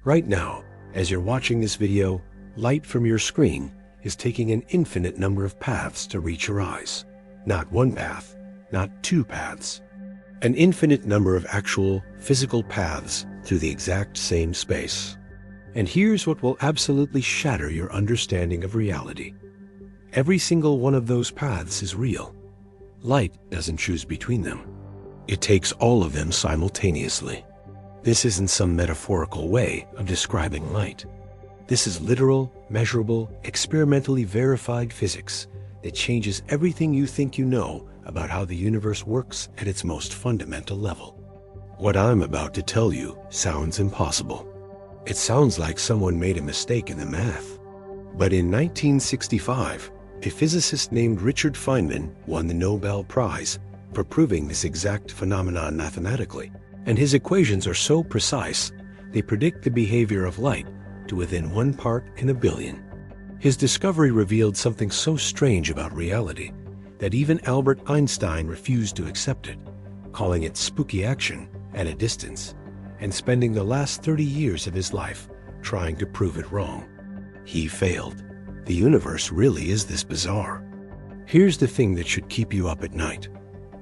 Right now, as you're watching this video, light from your screen is taking an infinite number of paths to reach your eyes. Not one path, not two paths. An infinite number of actual, physical paths through the exact same space. And here's what will absolutely shatter your understanding of reality. Every single one of those paths is real. Light doesn't choose between them. It takes all of them simultaneously. This isn't some metaphorical way of describing light. This is literal, measurable, experimentally verified physics that changes everything you think you know about how the universe works at its most fundamental level. What I'm about to tell you sounds impossible. It sounds like someone made a mistake in the math. But in 1965, a physicist named Richard Feynman won the Nobel Prize for proving this exact phenomenon mathematically. And his equations are so precise, they predict the behavior of light to within 1 part in a billion. His discovery revealed something so strange about reality that even Albert Einstein refused to accept it, calling it spooky action at a distance, and spending the last 30 years of his life trying to prove it wrong. He failed. The universe really is this bizarre. Here's the thing that should keep you up at night.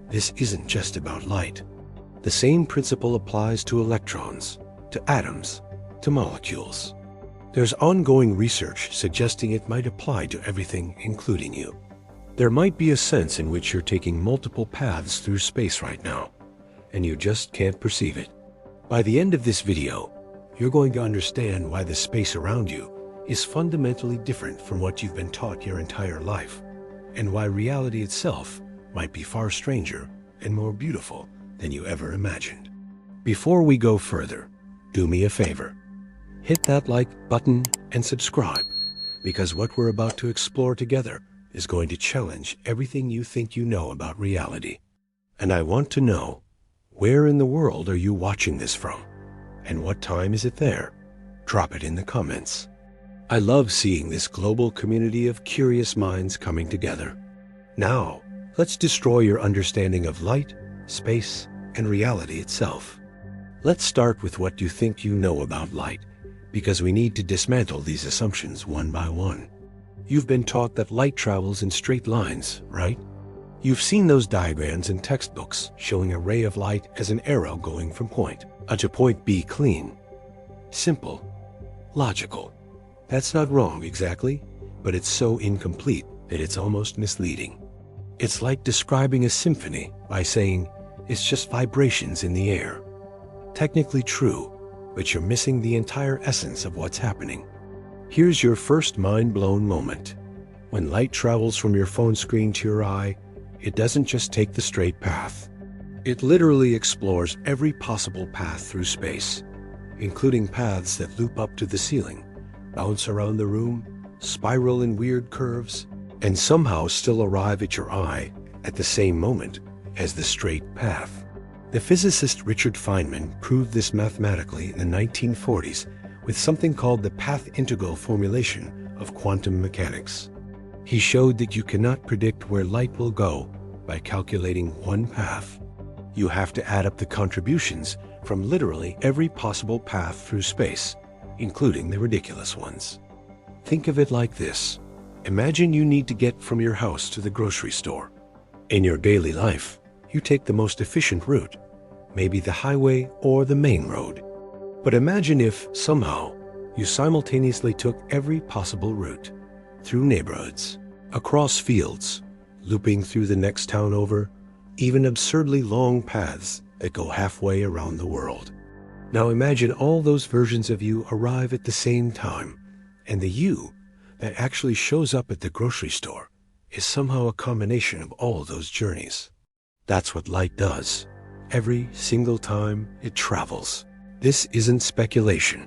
This isn't just about light. The same principle applies to electrons, to atoms, to molecules. There's ongoing research suggesting it might apply to everything, including you. There might be a sense in which you're taking multiple paths through space right now, and you just can't perceive it. By the end of this video, you're going to understand why the space around you is fundamentally different from what you've been taught your entire life, and why reality itself might be far stranger and more beautiful than you ever imagined. Before we go further, do me a favor. Hit that like button and subscribe, because what we're about to explore together is going to challenge everything you think you know about reality. And I want to know, where in the world are you watching this from? And what time is it there? Drop it in the comments. I love seeing this global community of curious minds coming together. Now, let's destroy your understanding of light, space, and reality itself. Let's start with what you think you know about light, because we need to dismantle these assumptions one by one. You've been taught that light travels in straight lines, right? You've seen those diagrams in textbooks showing a ray of light as an arrow going from point A to point B clean. Simple. Logical. That's not wrong exactly, but it's so incomplete that it's almost misleading. It's like describing a symphony by saying it's just vibrations in the air. Technically true, but you're missing the entire essence of what's happening. Here's your first mind-blown moment. When light travels from your phone screen to your eye, it doesn't just take the straight path. It literally explores every possible path through space, including paths that loop up to the ceiling, bounce around the room, spiral in weird curves, and somehow still arrive at your eye at the same moment as the straight path. The physicist Richard Feynman proved this mathematically in the 1940s with something called the path integral formulation of quantum mechanics. He showed that you cannot predict where light will go by calculating one path. You have to add up the contributions from literally every possible path through space, including the ridiculous ones. Think of it like this. Imagine you need to get from your house to the grocery store. In your daily life, you take the most efficient route, maybe the highway or the main road. But imagine if, somehow, you simultaneously took every possible route, through neighborhoods, across fields, looping through the next town over, even absurdly long paths that go halfway around the world. Now imagine all those versions of you arrive at the same time, and the you that actually shows up at the grocery store is somehow a combination of all those journeys. That's what light does, every single time it travels. This isn't speculation.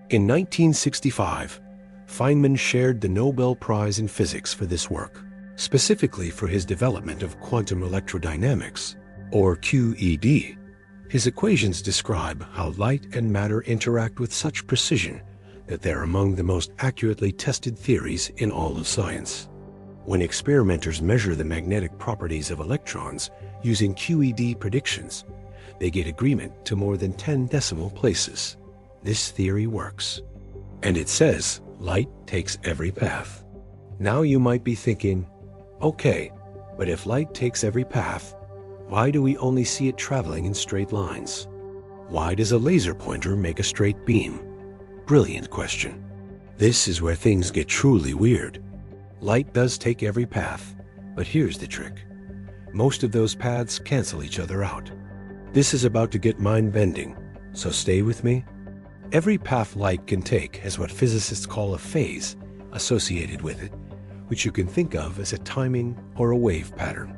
In 1965, Feynman shared the Nobel Prize in Physics for this work, specifically for his development of quantum electrodynamics, or QED. His equations describe how light and matter interact with such precision that they're among the most accurately tested theories in all of science. When experimenters measure the magnetic properties of electrons using QED predictions, they get agreement to more than 10 decimal places. this theory works. And it says light takes every path. Now you might be thinking, okay, but if light takes every path, why do we only see it traveling in straight lines? Why does a laser pointer make a straight beam? Brilliant question. This is where things get truly weird. Light does take every path, but here's the trick. Most of those paths cancel each other out. This is about to get mind-bending, so stay with me. Every path light can take has what physicists call a phase associated with it, which you can think of as a timing or a wave pattern.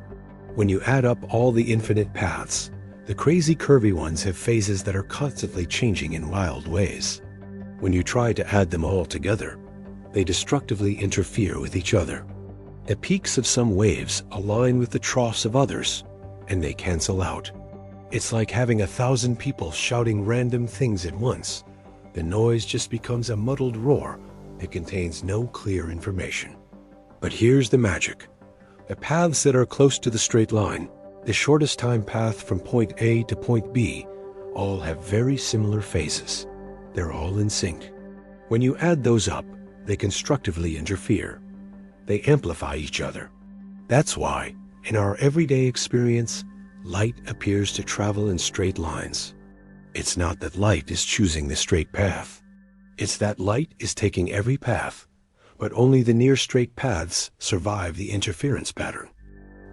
When you add up all the infinite paths, the crazy curvy ones have phases that are constantly changing in wild ways. When you try to add them all together, they destructively interfere with each other. The peaks of some waves align with the troughs of others, and they cancel out. It's like having 1,000 people shouting random things at once. The noise just becomes a muddled roar that contains no clear information. But here's the magic. The paths that are close to the straight line, the shortest time path from point A to point B, all have very similar phases. They're all in sync. When you add those up, they constructively interfere. They amplify each other. That's why, in our everyday experience, light appears to travel in straight lines. It's not that light is choosing the straight path. It's that light is taking every path, but only the near straight paths survive the interference pattern.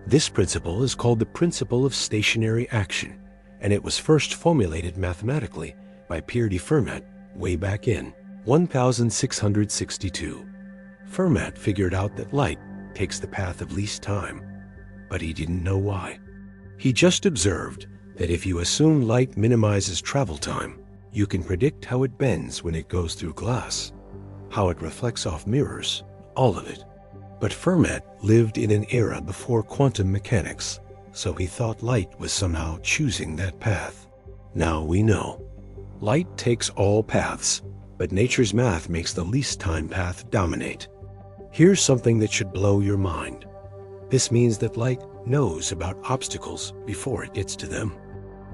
This principle is called the principle of stationary action, and it was first formulated mathematically by Pierre de Fermat way back in 1662. Fermat figured out that light takes the path of least time, but he didn't know why. He just observed that if you assume light minimizes travel time, you can predict how it bends when it goes through glass, how it reflects off mirrors, all of it. But Fermat lived in an era before quantum mechanics, so he thought light was somehow choosing that path. Now we know. Light takes all paths, but nature's math makes the least time path dominate. Here's something that should blow your mind. This means that light knows about obstacles before it gets to them.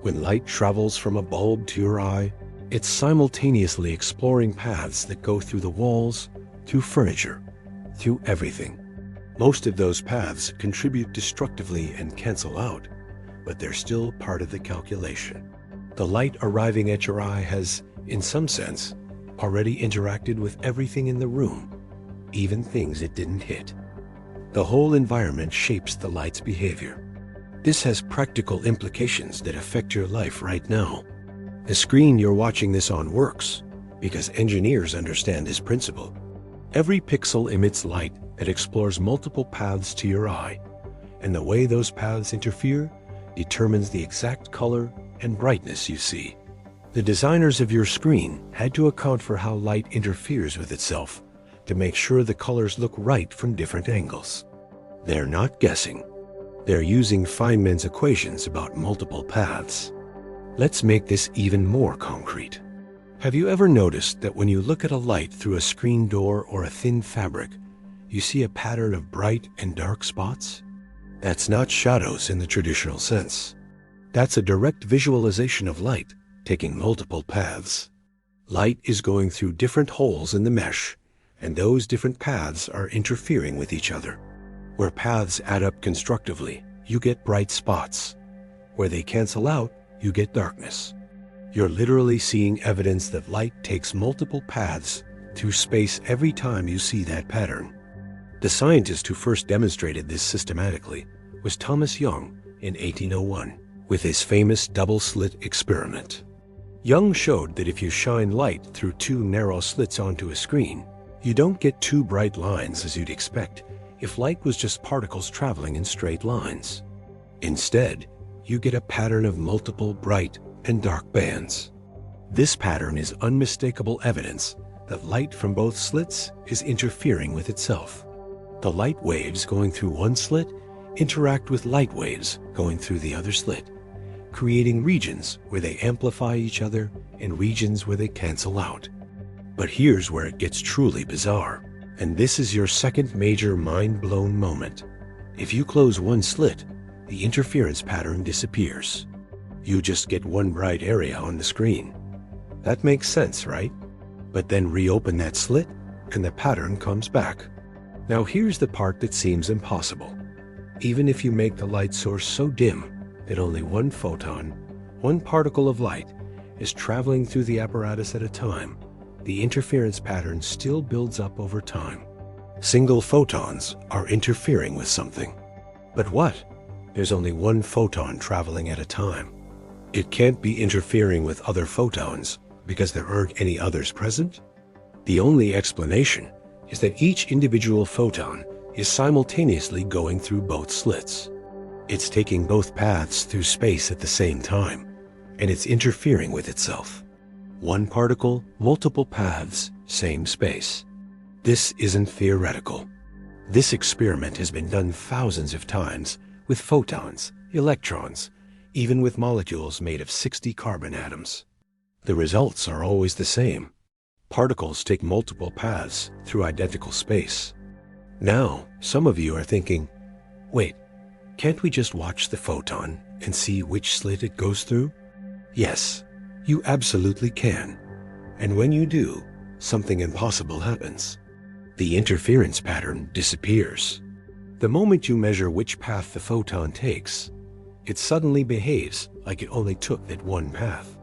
When light travels from a bulb to your eye, it's simultaneously exploring paths that go through the walls, through furniture, through everything. Most of those paths contribute destructively and cancel out, but they're still part of the calculation. The light arriving at your eye has, in some sense, already interacted with everything in the room, even things it didn't hit. The whole environment shapes the light's behavior. This has practical implications that affect your life right now. The screen you're watching this on works because engineers understand this principle. Every pixel emits light that explores multiple paths to your eye, and the way those paths interfere determines the exact color and brightness you see. The designers of your screen had to account for how light interferes with itself to make sure the colors look right from different angles. They're not guessing. They're using Feynman's equations about multiple paths. Let's make this even more concrete. Have you ever noticed that when you look at a light through a screen door or a thin fabric, you see a pattern of bright and dark spots? That's not shadows in the traditional sense. That's a direct visualization of light taking multiple paths. Light is going through different holes in the mesh, and those different paths are interfering with each other. Where paths add up constructively, you get bright spots. Where they cancel out, you get darkness. You're literally seeing evidence that light takes multiple paths through space every time you see that pattern. The scientist who first demonstrated this systematically was Thomas Young in 1801 with his famous double-slit experiment. Young showed that if you shine light through two narrow slits onto a screen, you don't get two bright lines as you'd expect if light was just particles traveling in straight lines. Instead, you get a pattern of multiple bright and dark bands. This pattern is unmistakable evidence that light from both slits is interfering with itself. The light waves going through one slit interact with light waves going through the other slit, creating regions where they amplify each other and regions where they cancel out. But here's where it gets truly bizarre, and this is your second major mind-blown moment. If you close one slit, the interference pattern disappears. You just get one bright area on the screen. That makes sense, right? But then reopen that slit, and the pattern comes back. Now here's the part that seems impossible. Even if you make the light source so dim that only one photon, one particle of light, is traveling through the apparatus at a time, the interference pattern still builds up over time. Single photons are interfering with something. But what? There's only one photon traveling at a time. It can't be interfering with other photons because there aren't any others present? The only explanation is that each individual photon is simultaneously going through both slits. It's taking both paths through space at the same time, and it's interfering with itself. One particle, multiple paths, same space. This isn't theoretical. This experiment has been done thousands of times with photons, electrons, even with molecules made of 60 carbon atoms. The results are always the same. Particles take multiple paths through identical space. Now, some of you are thinking, wait, can't we just watch the photon and see which slit it goes through? Yes, you absolutely can. And when you do, something impossible happens. The interference pattern disappears. The moment you measure which path the photon takes, it suddenly behaves like it only took that one path.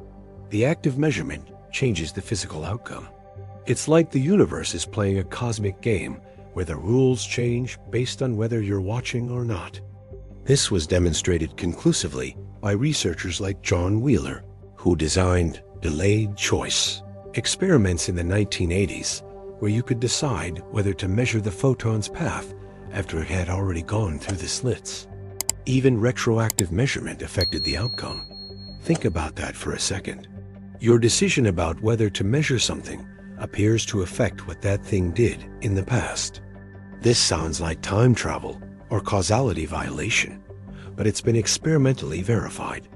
The act of measurement changes the physical outcome. It's like the universe is playing a cosmic game where the rules change based on whether you're watching or not. This was demonstrated conclusively by researchers like John Wheeler, who designed delayed choice experiments in the 1980s, where you could decide whether to measure the photon's path after it had already gone through the slits. Even retroactive measurement affected the outcome. Think about that for a second. Your decision about whether to measure something appears to affect what that thing did in the past. This sounds like time travel or causality violation, but it's been experimentally verified.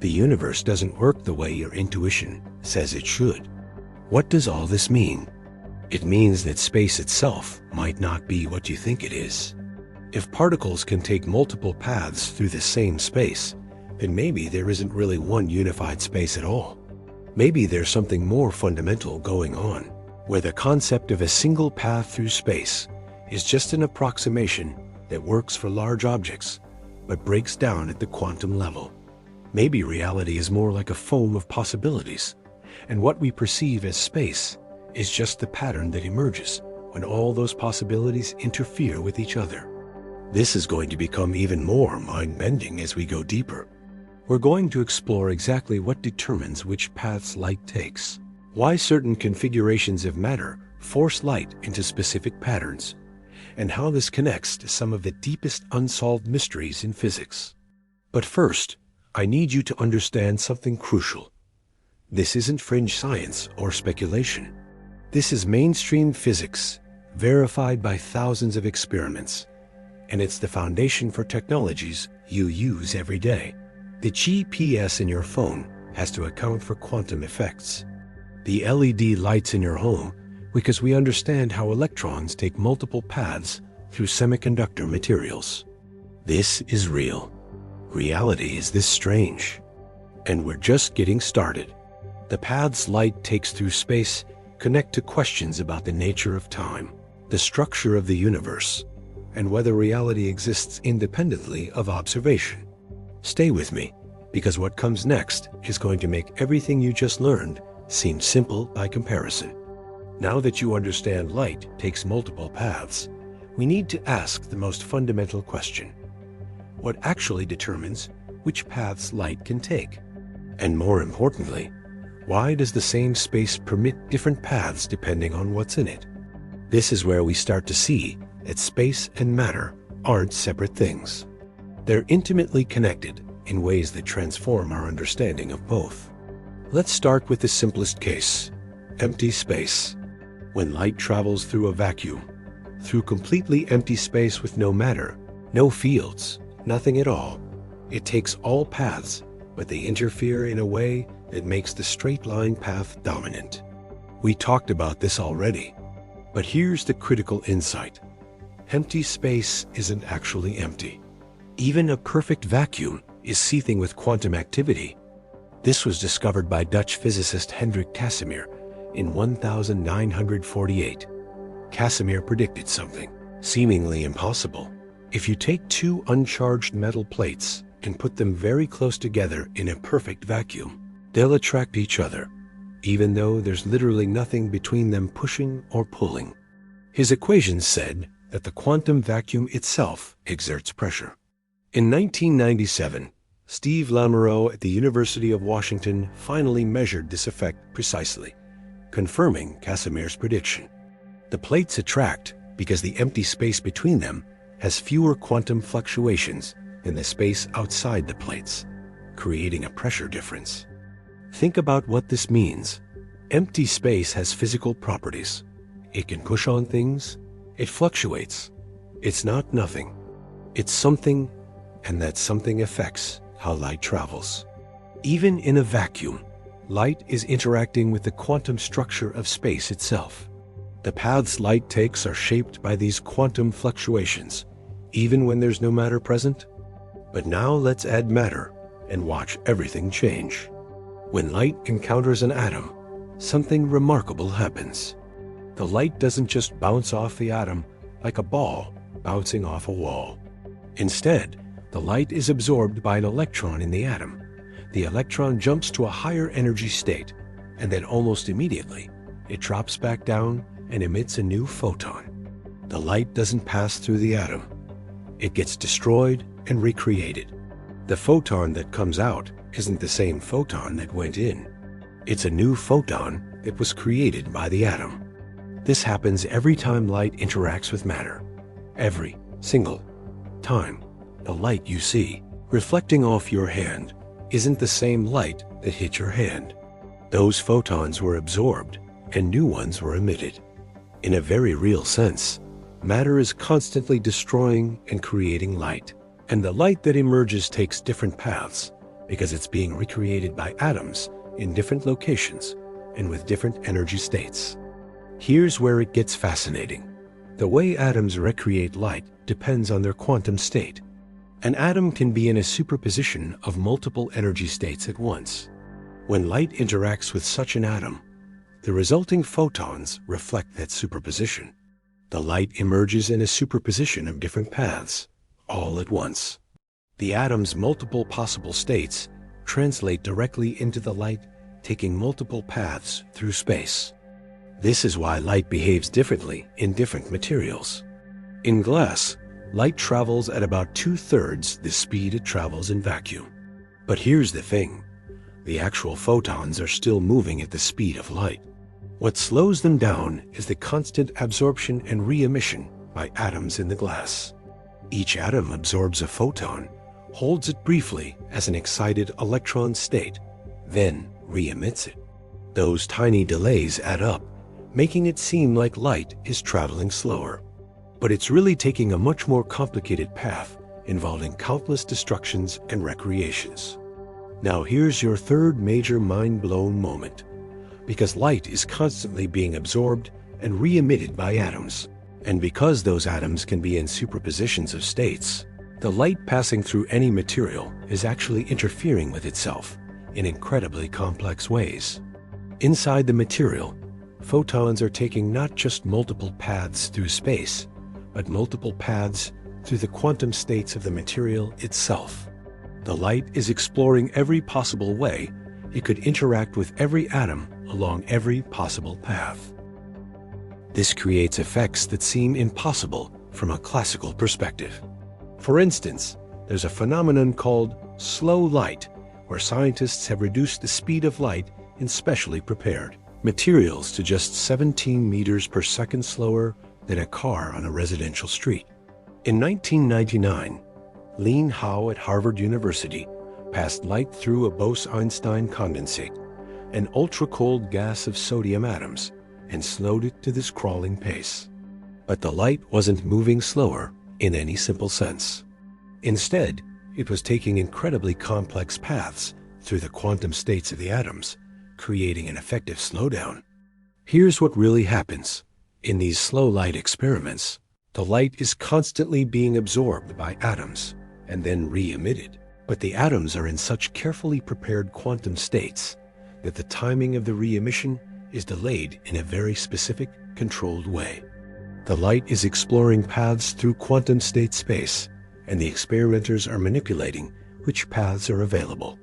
The universe doesn't work the way your intuition says it should. What does all this mean? It means that space itself might not be what you think it is. If particles can take multiple paths through the same space, then maybe there isn't really one unified space at all. Maybe there's something more fundamental going on, where the concept of a single path through space is just an approximation that works for large objects, but breaks down at the quantum level. Maybe reality is more like a foam of possibilities, and what we perceive as space is just the pattern that emerges when all those possibilities interfere with each other. This is going to become even more mind-bending as we go deeper. We're going to explore exactly what determines which paths light takes, why certain configurations of matter force light into specific patterns, and how this connects to some of the deepest unsolved mysteries in physics. But first, I need you to understand something crucial. This isn't fringe science or speculation. This is mainstream physics, verified by thousands of experiments, and it's the foundation for technologies you use every day. The GPS in your phone has to account for quantum effects. The LED lights in your home because we understand how electrons take multiple paths through semiconductor materials. This is real. Reality is this strange. And we're just getting started. The paths light takes through space connect to questions about the nature of time, the structure of the universe, and whether reality exists independently of observation. Stay with me, because what comes next is going to make everything you just learned seem simple by comparison. Now that you understand light takes multiple paths, we need to ask the most fundamental question. What actually determines which paths light can take? And more importantly, why does the same space permit different paths depending on what's in it? This is where we start to see that space and matter aren't separate things. They're intimately connected in ways that transform our understanding of both. Let's start with the simplest case, empty space. When light travels through a vacuum, through completely empty space with no matter, no fields, nothing at all, it takes all paths, but they interfere in a way that makes the straight line path dominant. We talked about this already, but here's the critical insight. Empty space isn't actually empty. Even a perfect vacuum is seething with quantum activity. This was discovered by Dutch physicist Hendrik Casimir in 1948. Casimir predicted something seemingly impossible. If you take two uncharged metal plates and put them very close together in a perfect vacuum, they'll attract each other, even though there's literally nothing between them pushing or pulling. His equations said that the quantum vacuum itself exerts pressure. In 1997, Steve Lamoureux at the University of Washington finally measured this effect precisely, confirming Casimir's prediction. The plates attract because the empty space between them has fewer quantum fluctuations than the space outside the plates, creating a pressure difference. Think about what this means. Empty space has physical properties. It can push on things. It fluctuates. It's not nothing. It's something, and that something affects how light travels. Even in a vacuum, light is interacting with the quantum structure of space itself. The paths light takes are shaped by these quantum fluctuations, even when there's no matter present. But now let's add matter and watch everything change. When light encounters an atom, something remarkable happens. The light doesn't just bounce off the atom like a ball bouncing off a wall. Instead, the light is absorbed by an electron in the atom. The electron jumps to a higher energy state, and then almost immediately, it drops back down and emits a new photon. The light doesn't pass through the atom. It gets destroyed and recreated. The photon that comes out isn't the same photon that went in. It's a new photon that was created by the atom. This happens every time light interacts with matter. Every single time. The light you see reflecting off your hand isn't the same light that hit your hand. Those photons were absorbed and new ones were emitted. In a very real sense, matter is constantly destroying and creating light. And the light that emerges takes different paths because it's being recreated by atoms in different locations and with different energy states. Here's where it gets fascinating. The way atoms recreate light depends on their quantum state. An atom can be in a superposition of multiple energy states at once. When light interacts with such an atom, the resulting photons reflect that superposition. The light emerges in a superposition of different paths, all at once. The atom's multiple possible states translate directly into the light, taking multiple paths through space. This is why light behaves differently in different materials. In glass, light travels at about 2/3 the speed it travels in vacuum. But here's the thing. The actual photons are still moving at the speed of light. What slows them down is the constant absorption and re-emission by atoms in the glass. Each atom absorbs a photon, holds it briefly as an excited electron state, then re-emits it. Those tiny delays add up, making it seem like light is traveling slower. But it's really taking a much more complicated path involving countless destructions and recreations. Now here's your third major mind-blown moment. Because light is constantly being absorbed and re-emitted by atoms, and because those atoms can be in superpositions of states, the light passing through any material is actually interfering with itself in incredibly complex ways. Inside the material, photons are taking not just multiple paths through space, but multiple paths through the quantum states of the material itself. The light is exploring every possible way it could interact with every atom along every possible path. This creates effects that seem impossible from a classical perspective. For instance, there's a phenomenon called slow light, where scientists have reduced the speed of light in specially prepared materials to just 17 meters per second slower than a car on a residential street. In 1999, Lin Hao at Harvard University passed light through a Bose-Einstein condensate, an ultra-cold gas of sodium atoms, and slowed it to this crawling pace. But the light wasn't moving slower in any simple sense. Instead, it was taking incredibly complex paths through the quantum states of the atoms, creating an effective slowdown. Here's what really happens. In these slow light experiments, the light is constantly being absorbed by atoms and then re-emitted. But the atoms are in such carefully prepared quantum states that the timing of the re-emission is delayed in a very specific, controlled way. The light is exploring paths through quantum state space, and the experimenters are manipulating which paths are available.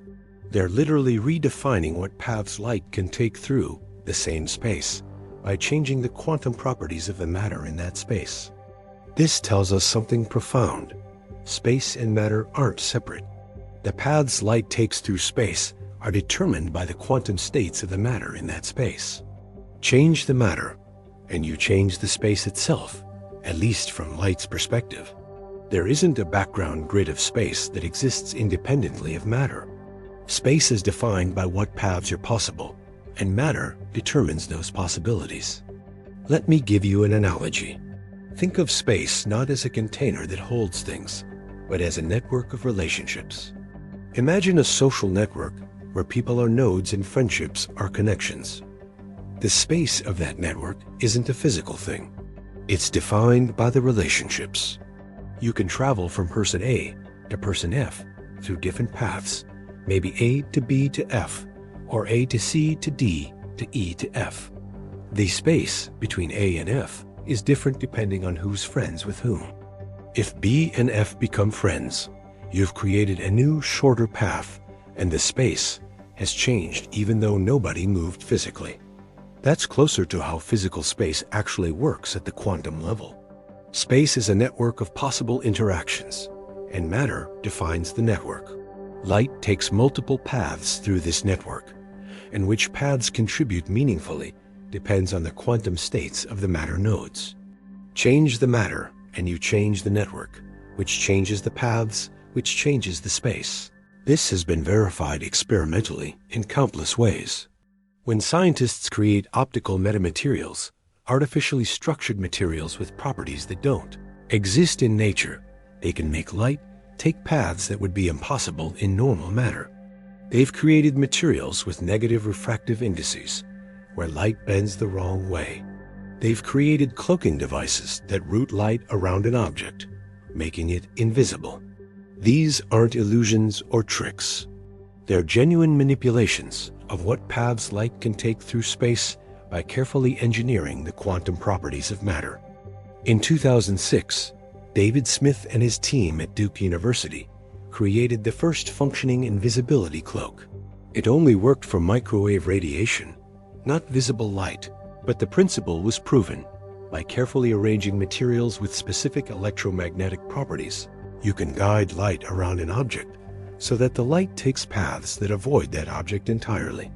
They're literally redefining what paths light can take through the same space by changing the quantum properties of the matter in that space. This tells us something profound. Space and matter aren't separate. The paths light takes through space are determined by the quantum states of the matter in that space. Change the matter, and you change the space itself, at least from light's perspective. There isn't a background grid of space that exists independently of matter. Space is defined by what paths are possible, and matter determines those possibilities. Let me give you an analogy. Think of space not as a container that holds things, but as a network of relationships. Imagine a social network where people are nodes and friendships are connections. The space of that network isn't a physical thing. It's defined by the relationships. You can travel from person A to person F through different paths, maybe A to B to F, or A to C to D to E to F. The space between A and F is different depending on who's friends with whom. If B and F become friends, you've created a new, shorter path, and the space has changed even though nobody moved physically. That's closer to how physical space actually works at the quantum level. Space is a network of possible interactions, and matter defines the network. Light takes multiple paths through this network, and which paths contribute meaningfully depends on the quantum states of the matter nodes. Change the matter, and you change the network, which changes the paths, which changes the space. This has been verified experimentally in countless ways. When scientists create optical metamaterials, artificially structured materials with properties that don't exist in nature, they can make light take paths that would be impossible in normal matter. They've created materials with negative refractive indices, where light bends the wrong way. They've created cloaking devices that route light around an object, making it invisible. These aren't illusions or tricks. They're genuine manipulations of what paths light can take through space by carefully engineering the quantum properties of matter. In 2006, David Smith and his team at Duke University created the first functioning invisibility cloak. It only worked for microwave radiation, not visible light, but the principle was proven. By carefully arranging materials with specific electromagnetic properties, you can guide light around an object so that the light takes paths that avoid that object entirely.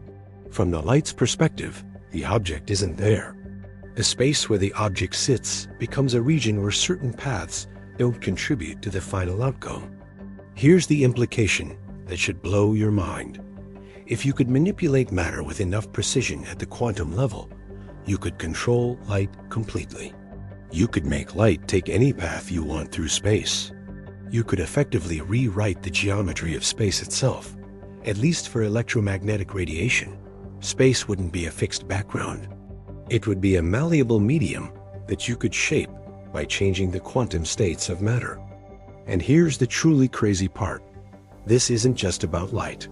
From the light's perspective, the object isn't there. The space where the object sits becomes a region where certain paths don't contribute to the final outcome. Here's the implication that should blow your mind. If you could manipulate matter with enough precision at the quantum level, you could control light completely. You could make light take any path you want through space. You could effectively rewrite the geometry of space itself. At least for electromagnetic radiation, space wouldn't be a fixed background. It would be a malleable medium that you could shape by changing the quantum states of matter. And here's the truly crazy part. This isn't just about light.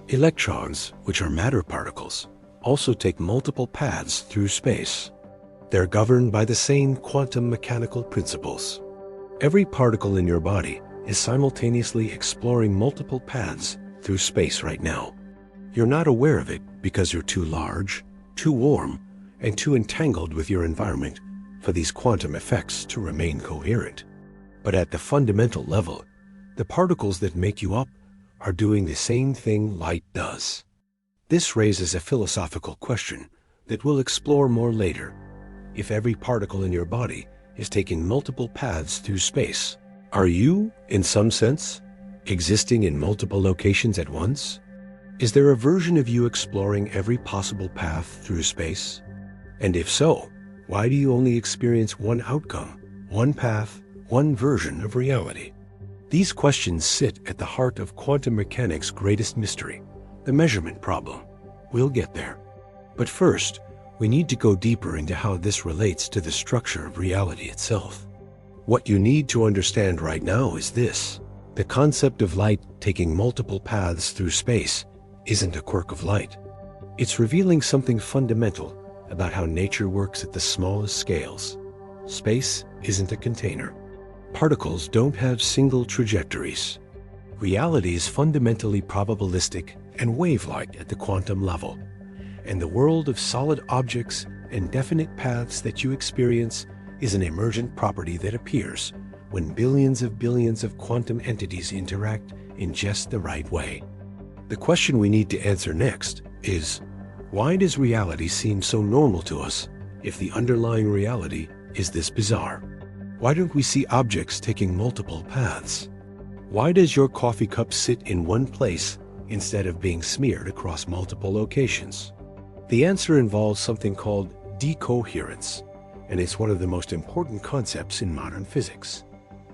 Electrons, which are matter particles, also take multiple paths through space. They're governed by the same quantum mechanical principles. Every particle in your body is simultaneously exploring multiple paths through space right now. You're not aware of it because you're too large, too warm, and too entangled with your environment for these quantum effects to remain coherent. But at the fundamental level, the particles that make you up are doing the same thing light does. This raises a philosophical question that we'll explore more later. If every particle in your body is taking multiple paths through space, are you, in some sense, existing in multiple locations at once? Is there a version of you exploring every possible path through space? And if so, why do you only experience one outcome, one path, one version of reality? These questions sit at the heart of quantum mechanics' greatest mystery, the measurement problem. We'll get there. But first, we need to go deeper into how this relates to the structure of reality itself. What you need to understand right now is this. The concept of light taking multiple paths through space isn't a quirk of light. It's revealing something fundamental about how nature works at the smallest scales. Space isn't a container. Particles don't have single trajectories. Reality is fundamentally probabilistic and wave-like at the quantum level, and the world of solid objects and definite paths that you experience is an emergent property that appears when billions of quantum entities interact in just the right way. The question we need to answer next is, why does reality seem so normal to us if the underlying reality is this bizarre? Why don't we see objects taking multiple paths? Why does your coffee cup sit in one place instead of being smeared across multiple locations? The answer involves something called decoherence, and it's one of the most important concepts in modern physics.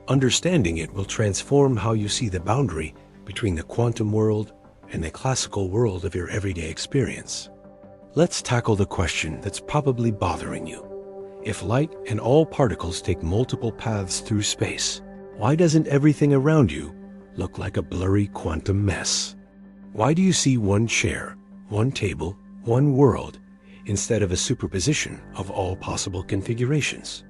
Understanding it will transform how you see the boundary between the quantum world and the classical world of your everyday experience. Let's tackle the question that's probably bothering you. If light and all particles take multiple paths through space, why doesn't everything around you look like a blurry quantum mess? Why do you see one chair, one table, one world, instead of a superposition of all possible configurations?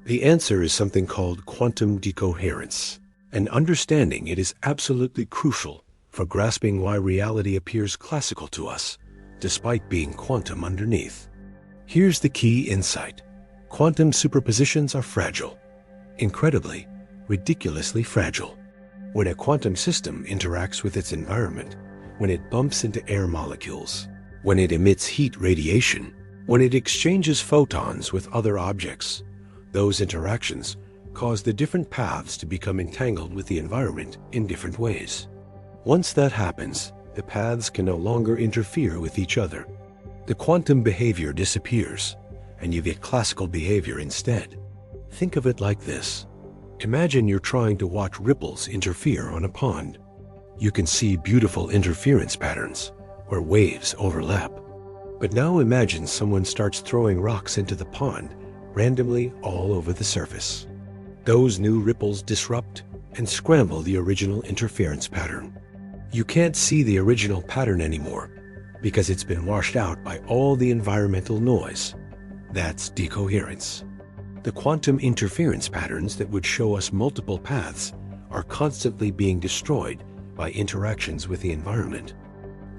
The answer is something called quantum decoherence, and understanding it is absolutely crucial for grasping why reality appears classical to us, despite being quantum underneath. Here's the key insight. Quantum superpositions are fragile. Incredibly, ridiculously fragile. When a quantum system interacts with its environment, when it bumps into air molecules, when it emits heat radiation, when it exchanges photons with other objects, those interactions cause the different paths to become entangled with the environment in different ways. Once that happens, the paths can no longer interfere with each other. The quantum behavior disappears, and you get classical behavior instead. Think of it like this. Imagine you're trying to watch ripples interfere on a pond. You can see beautiful interference patterns where waves overlap. But now imagine someone starts throwing rocks into the pond randomly all over the surface. Those new ripples disrupt and scramble the original interference pattern. You can't see the original pattern anymore because it's been washed out by all the environmental noise. That's decoherence. The quantum interference patterns that would show us multiple paths are constantly being destroyed by interactions with the environment.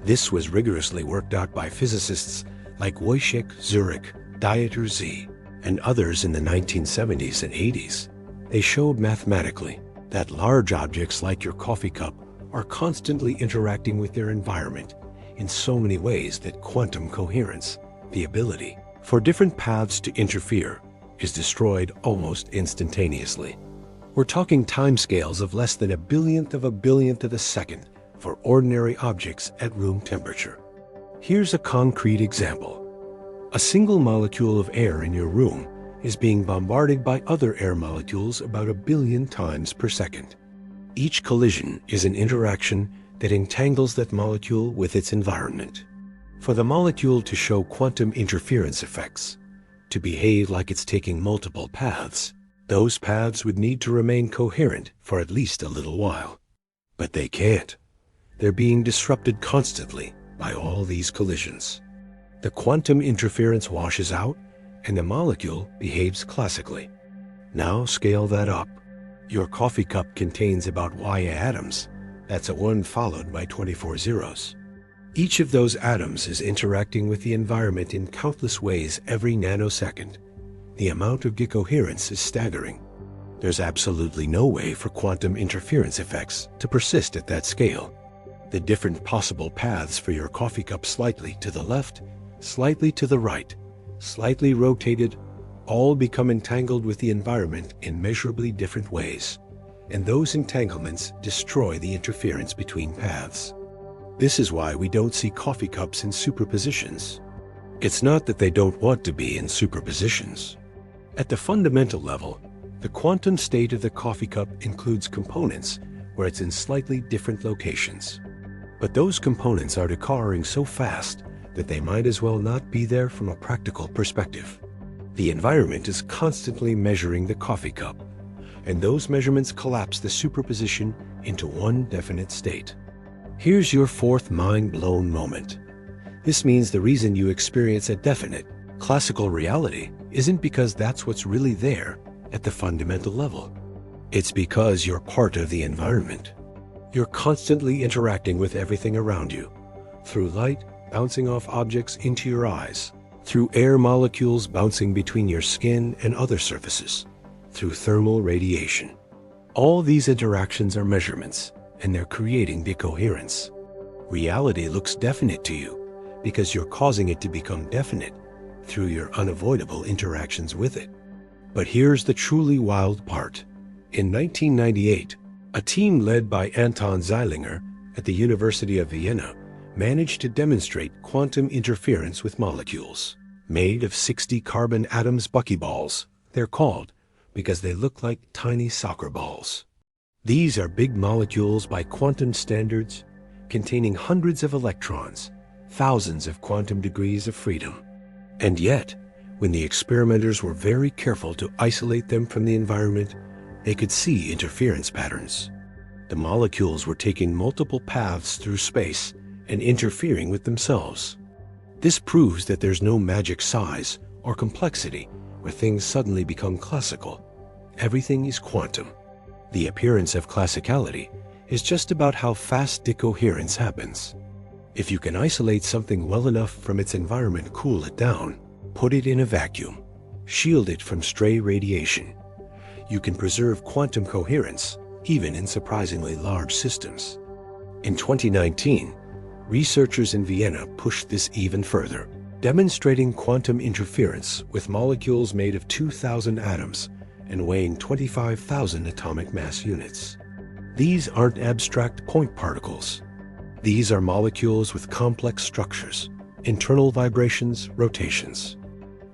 This was rigorously worked out by physicists like Wojciech Zurek, Dieter Z, and others in the 1970s and 80s. They showed mathematically that large objects like your coffee cup are constantly interacting with their environment in so many ways that quantum coherence, the ability for different paths to interfere, is destroyed almost instantaneously. We're talking timescales of less than a billionth of a second for ordinary objects at room temperature. Here's a concrete example. A single molecule of air in your room is being bombarded by other air molecules about 1 billion times per second. Each collision is an interaction that entangles that molecule with its environment. For the molecule to show quantum interference effects, to behave like it's taking multiple paths, those paths would need to remain coherent for at least a little while. But they can't. They're being disrupted constantly by all these collisions. The quantum interference washes out, and the molecule behaves classically. Now scale that up. Your coffee cup contains about Y atoms. That's a 1 followed by 24 zeros. Each of those atoms is interacting with the environment in countless ways every nanosecond. The amount of decoherence is staggering. There's absolutely no way for quantum interference effects to persist at that scale. The different possible paths for your coffee cup, slightly to the left, slightly to the right, slightly rotated, all become entangled with the environment in measurably different ways, and those entanglements destroy the interference between paths. This is why we don't see coffee cups in superpositions. It's not that they don't want to be in superpositions. At the fundamental level, the quantum state of the coffee cup includes components where it's in slightly different locations. But those components are decohering so fast that they might as well not be there from a practical perspective. The environment is constantly measuring the coffee cup, and those measurements collapse the superposition into one definite state. Here's your fourth mind-blown moment. This means the reason you experience a definite, classical reality isn't because that's what's really there at the fundamental level. It's because you're part of the environment. You're constantly interacting with everything around you, through light bouncing off objects into your eyes, through air molecules bouncing between your skin and other surfaces, through thermal radiation. All these interactions are measurements, and they're creating decoherence. Reality looks definite to you because you're causing it to become definite through your unavoidable interactions with it. But here's the truly wild part. In 1998, a team led by Anton Zeilinger at the University of Vienna managed to demonstrate quantum interference with molecules made of 60 carbon atoms buckyballs. They're called because they look like tiny soccer balls. These are big molecules by quantum standards, containing hundreds of electrons, thousands of quantum degrees of freedom. And yet, when the experimenters were very careful to isolate them from the environment, they could see interference patterns. The molecules were taking multiple paths through space and interfering with themselves. This proves that there's no magic size or complexity where things suddenly become classical. Everything is quantum. The appearance of classicality is just about how fast decoherence happens. If you can isolate something well enough from its environment, cool it down, put it in a vacuum, shield it from stray radiation, you can preserve quantum coherence even in surprisingly large systems. In 2019, researchers in Vienna pushed this even further, demonstrating quantum interference with molecules made of 2,000 atoms and weighing 25,000 atomic mass units. These aren't abstract point particles. These are molecules with complex structures, internal vibrations, rotations.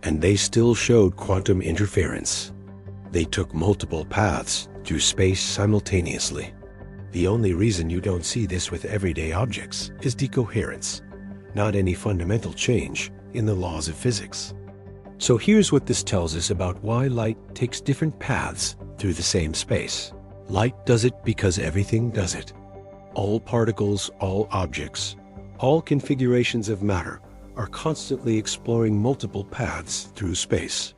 And they still showed quantum interference. They took multiple paths through space simultaneously. The only reason you don't see this with everyday objects is decoherence, not any fundamental change in the laws of physics. So here's what this tells us about why light takes different paths through the same space. Light does it because everything does it. All particles, all objects, all configurations of matter are constantly exploring multiple paths through space.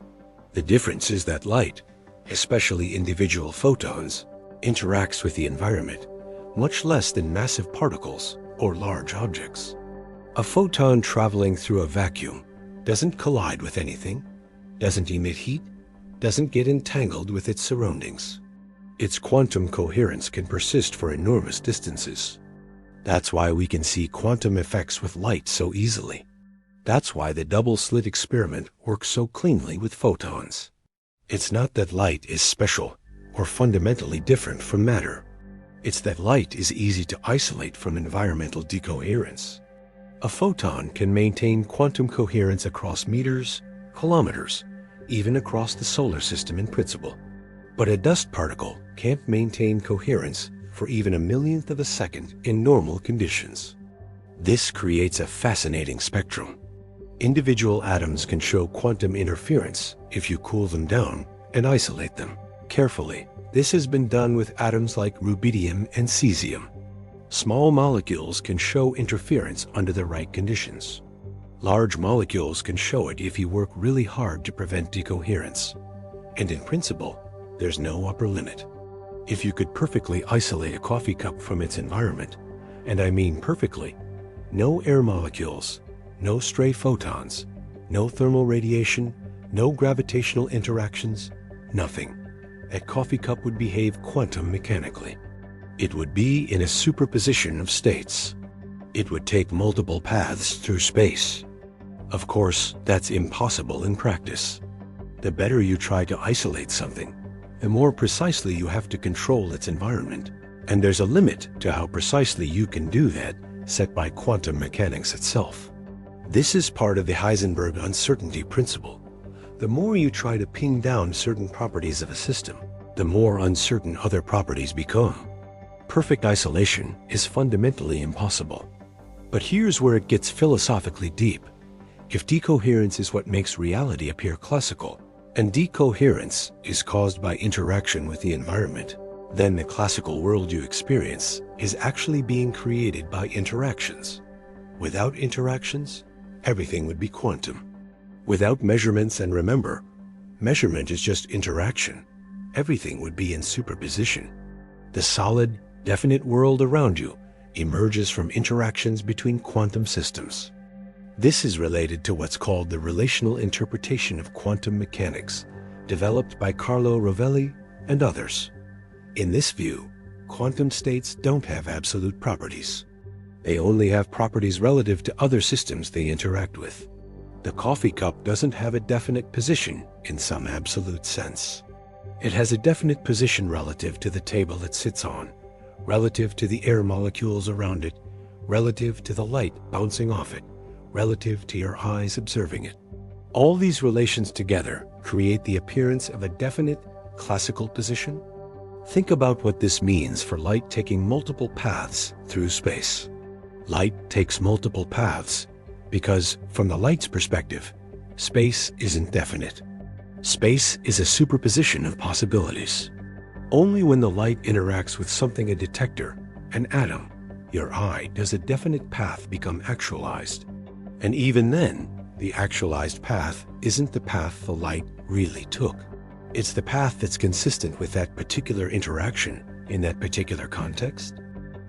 The difference is that light, especially individual photons, interacts with the environment much less than massive particles or large objects. A photon traveling through a vacuum doesn't collide with anything, doesn't emit heat, doesn't get entangled with its surroundings. Its quantum coherence can persist for enormous distances. That's why we can see quantum effects with light so easily. That's why the double-slit experiment works so cleanly with photons. It's not that light is special or fundamentally different from matter. It's that light is easy to isolate from environmental decoherence. A photon can maintain quantum coherence across meters, kilometers, even across the solar system in principle. But a dust particle can't maintain coherence for even a millionth of a second in normal conditions. This creates a fascinating spectrum. Individual atoms can show quantum interference if you cool them down and isolate them carefully. This has been done with atoms like rubidium and cesium. Small molecules can show interference under the right conditions. Large molecules can show it if you work really hard to prevent decoherence. And in principle, there's no upper limit. If you could perfectly isolate a coffee cup from its environment, and I mean perfectly, no air molecules, no stray photons, no thermal radiation, no gravitational interactions, nothing, that coffee cup would behave quantum mechanically. It would be in a superposition of states. It would take multiple paths through space. Of course, that's impossible in practice. The better you try to isolate something, the more precisely you have to control its environment. And there's a limit to how precisely you can do that, set by quantum mechanics itself. This is part of the Heisenberg uncertainty principle. The more you try to pin down certain properties of a system, the more uncertain other properties become. Perfect isolation is fundamentally impossible. But here's where it gets philosophically deep. If decoherence is what makes reality appear classical, And decoherence is caused by interaction with the environment. Then the classical world you experience is actually being created by interactions. Without interactions, everything would be quantum. Without measurements, and remember, measurement is just interaction, everything would be in superposition. The solid, definite world around you emerges from interactions between quantum systems. This is related to what's called the relational interpretation of quantum mechanics, developed by Carlo Rovelli and others. In this view, quantum states don't have absolute properties. They only have properties relative to other systems they interact with. The coffee cup doesn't have a definite position in some absolute sense. It has a definite position relative to the table it sits on, relative to the air molecules around it, relative to the light bouncing off it, relative to your eyes observing it. All these relations together create the appearance of a definite classical position. Think about what this means for light taking multiple paths through space. Light takes multiple paths because, from the light's perspective, space isn't definite. Space is a superposition of possibilities. Only when the light interacts with something, a detector, an atom, your eye, does a definite path become actualized. And even then, the actualized path isn't the path the light really took. It's the path that's consistent with that particular interaction in that particular context.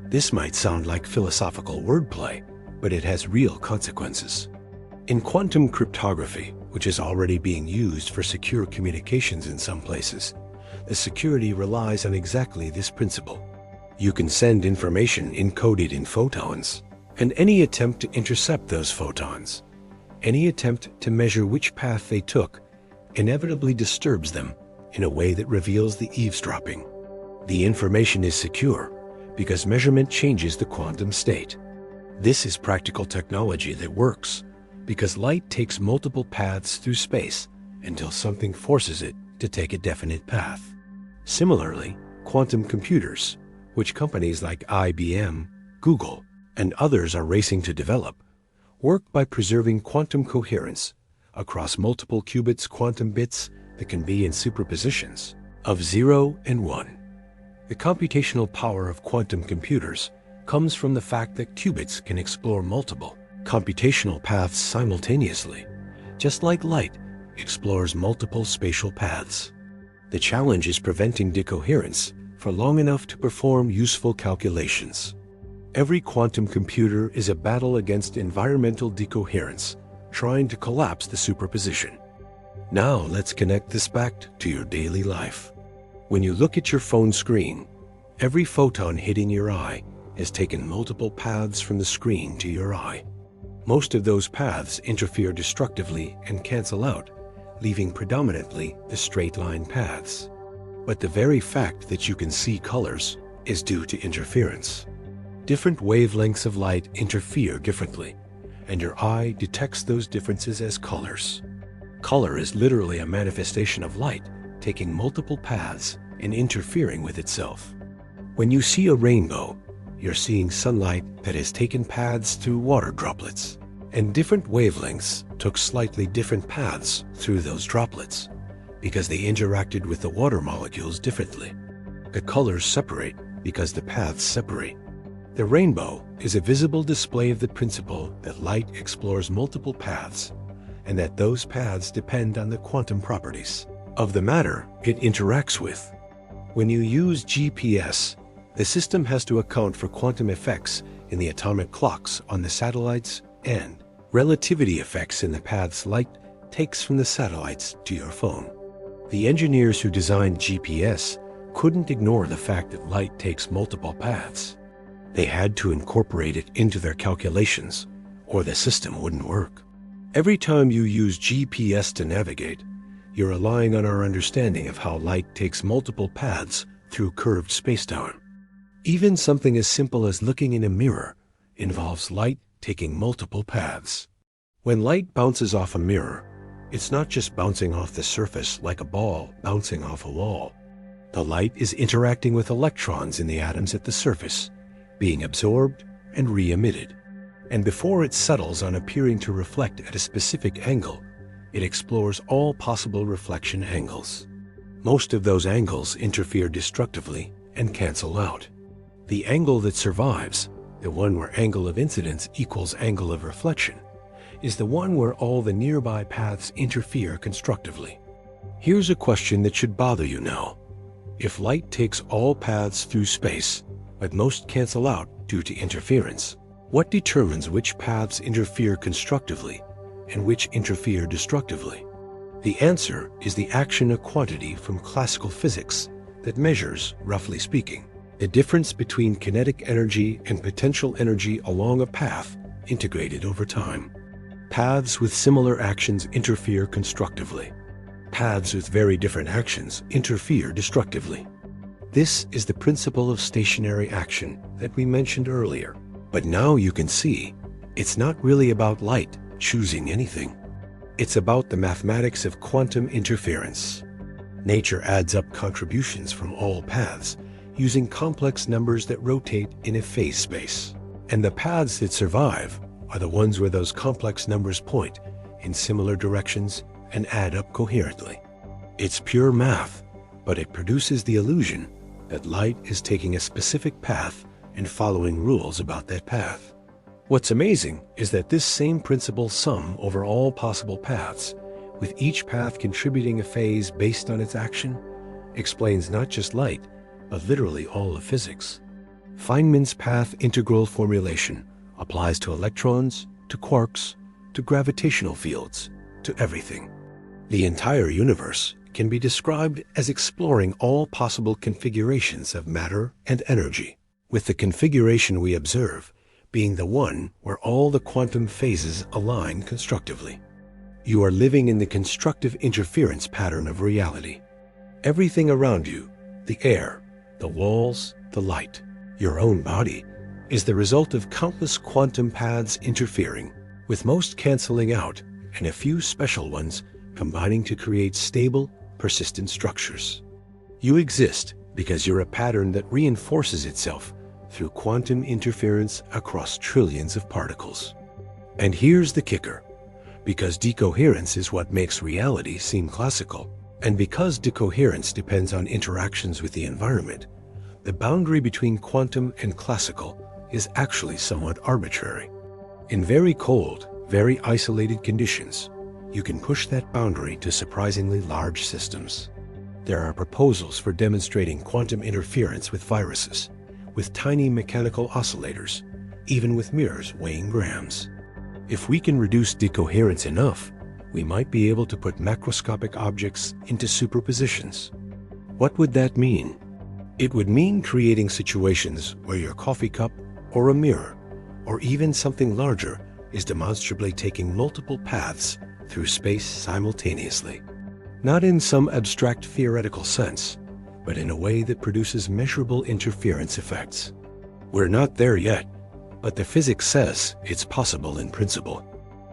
This might sound like philosophical wordplay, but it has real consequences. In quantum cryptography, which is already being used for secure communications in some places, the security relies on exactly this principle. You can send information encoded in photons, and any attempt to intercept those photons, any attempt to measure which path they took, inevitably disturbs them in a way that reveals the eavesdropping. The information is secure because measurement changes the quantum state. This is practical technology that works because light takes multiple paths through space until something forces it to take a definite path. Similarly, quantum computers, which companies like IBM, Google, and others are racing to develop, work by preserving quantum coherence across multiple qubits, quantum bits that can be in superpositions of 0 and 1. The computational power of quantum computers comes from the fact that qubits can explore multiple computational paths simultaneously, just like light explores multiple spatial paths. The challenge is preventing decoherence for long enough to perform useful calculations. Every quantum computer is a battle against environmental decoherence, trying to collapse the superposition. Now let's connect this back to your daily life. When you look at your phone screen, every photon hitting your eye has taken multiple paths from the screen to your eye. Most of those paths interfere destructively and cancel out, leaving predominantly the straight-line paths. But the very fact that you can see colors is due to interference. Different wavelengths of light interfere differently, and your eye detects those differences as colors. Color is literally a manifestation of light taking multiple paths and interfering with itself. When you see a rainbow, you're seeing sunlight that has taken paths through water droplets, and different wavelengths took slightly different paths through those droplets because they interacted with the water molecules differently. The colors separate because the paths separate. The rainbow is a visible display of the principle that light explores multiple paths and that those paths depend on the quantum properties of the matter it interacts with. When you use GPS, the system has to account for quantum effects in the atomic clocks on the satellites and relativity effects in the paths light takes from the satellites to your phone. The engineers who designed GPS couldn't ignore the fact that light takes multiple paths. They had to incorporate it into their calculations, or the system wouldn't work. Every time you use GPS to navigate, you're relying on our understanding of how light takes multiple paths through curved spacetime. Even something as simple as looking in a mirror involves light taking multiple paths. When light bounces off a mirror, it's not just bouncing off the surface like a ball bouncing off a wall. The light is interacting with electrons in the atoms at the surface, being absorbed and re-emitted. And before it settles on appearing to reflect at a specific angle, it explores all possible reflection angles. Most of those angles interfere destructively and cancel out. The angle that survives, the one where angle of incidence equals angle of reflection, is the one where all the nearby paths interfere constructively. Here's a question that should bother you now. If light takes all paths through space, but most cancel out due to interference, what determines which paths interfere constructively and which interfere destructively? The answer is the action of quantity from classical physics that measures, roughly speaking, the difference between kinetic energy and potential energy along a path integrated over time. Paths with similar actions interfere constructively. Paths with very different actions interfere destructively. This is the principle of stationary action that we mentioned earlier. But now you can see, it's not really about light choosing anything. It's about the mathematics of quantum interference. Nature adds up contributions from all paths using complex numbers that rotate in a phase space. And the paths that survive are the ones where those complex numbers point in similar directions and add up coherently. It's pure math, but it produces the illusion that light is taking a specific path and following rules about that path. What's amazing is that this same principle sum over all possible paths, with each path contributing a phase based on its action, explains not just light, but literally all of physics. Feynman's path integral formulation applies to electrons, to quarks, to gravitational fields, to everything. The entire universe can be described as exploring all possible configurations of matter and energy, with the configuration we observe being the one where all the quantum phases align constructively. You are living in the constructive interference pattern of reality. Everything around you, the air, the walls, the light, your own body, is the result of countless quantum paths interfering, with most canceling out and a few special ones combining to create stable, persistent structures. You exist because you're a pattern that reinforces itself through quantum interference across trillions of particles. And here's the kicker. Because decoherence is what makes reality seem classical, and because decoherence depends on interactions with the environment, the boundary between quantum and classical is actually somewhat arbitrary. In very cold, very isolated conditions, you can push that boundary to surprisingly large systems. There are proposals for demonstrating quantum interference with viruses, with tiny mechanical oscillators, even with mirrors weighing grams. If we can reduce decoherence enough, we might be able to put macroscopic objects into superpositions. What would that mean? It would mean creating situations where your coffee cup, or a mirror, or even something larger is demonstrably taking multiple paths through space simultaneously. Not in some abstract theoretical sense, but in a way that produces measurable interference effects. We're not there yet, but the physics says it's possible in principle.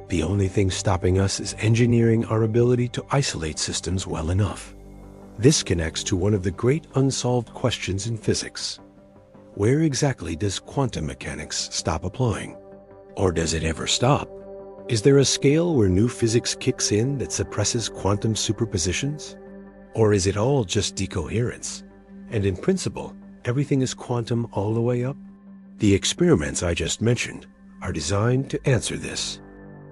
The only thing stopping us is engineering our ability to isolate systems well enough. This connects to one of the great unsolved questions in physics. Where exactly does quantum mechanics stop applying? Or does it ever stop? Is there a scale where new physics kicks in that suppresses quantum superpositions? Or is it all just decoherence? And in principle, everything is quantum all the way up? The experiments I just mentioned are designed to answer this.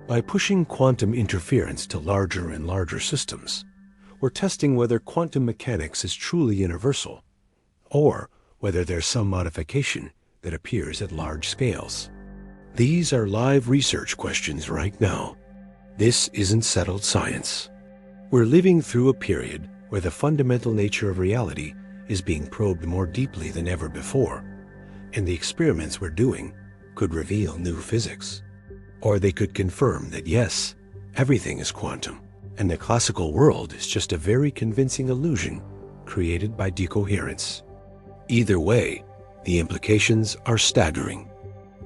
By pushing quantum interference to larger and larger systems, we're testing whether quantum mechanics is truly universal, or whether there's some modification that appears at large scales. These are live research questions right now. This isn't settled science. We're living through a period where the fundamental nature of reality is being probed more deeply than ever before, and the experiments we're doing could reveal new physics. Or they could confirm that yes, everything is quantum, and the classical world is just a very convincing illusion created by decoherence. Either way, the implications are staggering.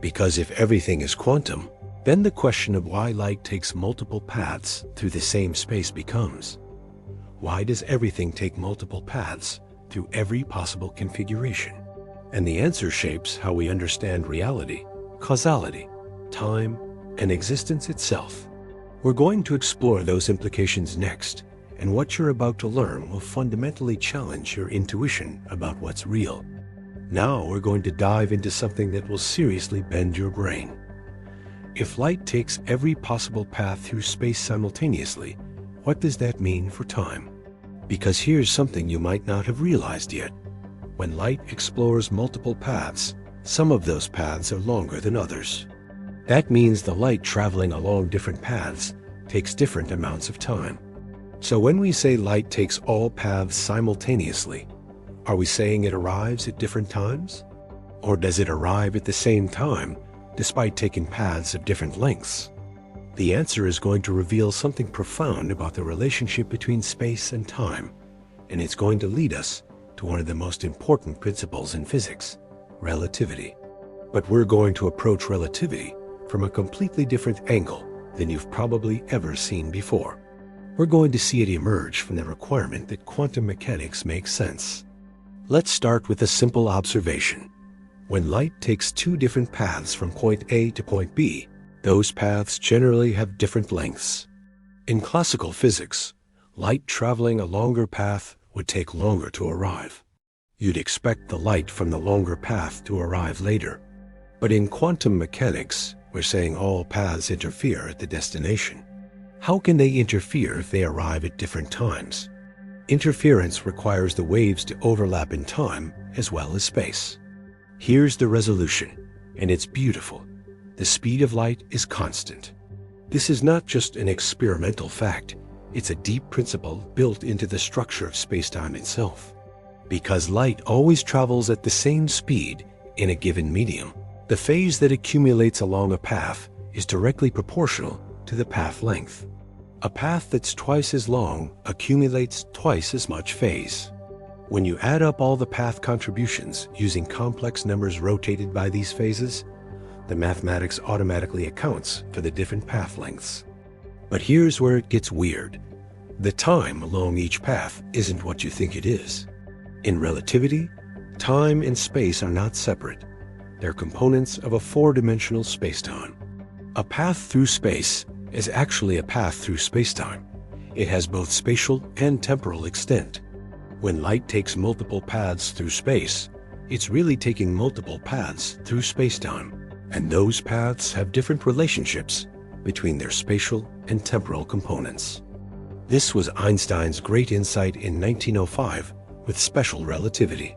Because if everything is quantum, then the question of why light takes multiple paths through the same space becomes, why does everything take multiple paths through every possible configuration? And the answer shapes how we understand reality, causality, time, and existence itself. We're going to explore those implications next, and what you're about to learn will fundamentally challenge your intuition about what's real. Now we're going to dive into something that will seriously bend your brain. If light takes every possible path through space simultaneously, what does that mean for time? Because here's something you might not have realized yet. When light explores multiple paths, some of those paths are longer than others. That means the light traveling along different paths takes different amounts of time. So when we say light takes all paths simultaneously, are we saying it arrives at different times? Or does it arrive at the same time, despite taking paths of different lengths? The answer is going to reveal something profound about the relationship between space and time, and it's going to lead us to one of the most important principles in physics, relativity. But we're going to approach relativity from a completely different angle than you've probably ever seen before. We're going to see it emerge from the requirement that quantum mechanics makes sense. Let's start with a simple observation. When light takes two different paths from point A to point B, those paths generally have different lengths. In classical physics, light traveling a longer path would take longer to arrive. You'd expect the light from the longer path to arrive later. But in quantum mechanics, we're saying all paths interfere at the destination. How can they interfere if they arrive at different times? Interference requires the waves to overlap in time as well as space. Here's the resolution, and it's beautiful. The speed of light is constant. This is not just an experimental fact, it's a deep principle built into the structure of spacetime itself. Because light always travels at the same speed in a given medium, the phase that accumulates along a path is directly proportional to the path length. A path that's twice as long accumulates twice as much phase. When you add up all the path contributions using complex numbers rotated by these phases, the mathematics automatically accounts for the different path lengths. But here's where it gets weird. The time along each path isn't what you think it is. In relativity, time and space are not separate. They're components of a four-dimensional spacetime. A path through space is actually a path through spacetime. It has both spatial and temporal extent. When light takes multiple paths through space, it's really taking multiple paths through spacetime. And those paths have different relationships between their spatial and temporal components. This was Einstein's great insight in 1905 with special relativity.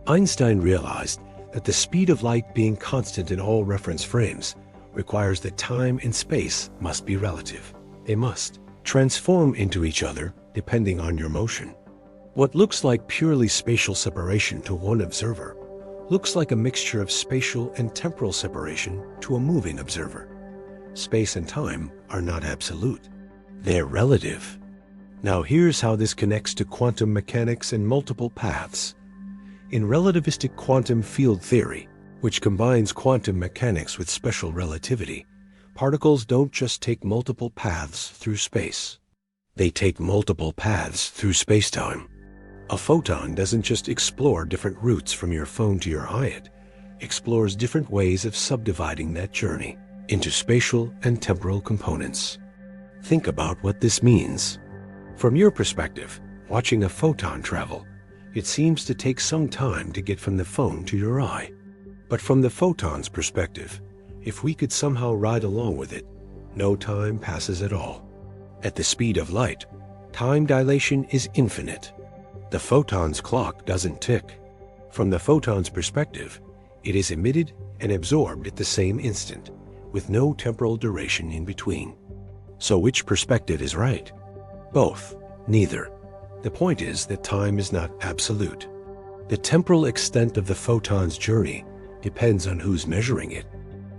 Einstein realized that the speed of light being constant in all reference frames requires that time and space must be relative. They must transform into each other depending on your motion. What looks like purely spatial separation to one observer looks like a mixture of spatial and temporal separation to a moving observer. Space and time are not absolute. They're relative. Now here's how this connects to quantum mechanics and multiple paths. In relativistic quantum field theory, which combines quantum mechanics with special relativity, particles don't just take multiple paths through space. They take multiple paths through spacetime. A photon doesn't just explore different routes from your phone to your eye, it explores different ways of subdividing that journey into spatial and temporal components. Think about what this means. From your perspective, watching a photon travel, it seems to take some time to get from the phone to your eye. But from the photon's perspective, if we could somehow ride along with it, no time passes at all. At the speed of light, time dilation is infinite. The photon's clock doesn't tick. From the photon's perspective, it is emitted and absorbed at the same instant, with no temporal duration in between. So which perspective is right? Both. Neither. The point is that time is not absolute. The temporal extent of the photon's journey depends on who's measuring it.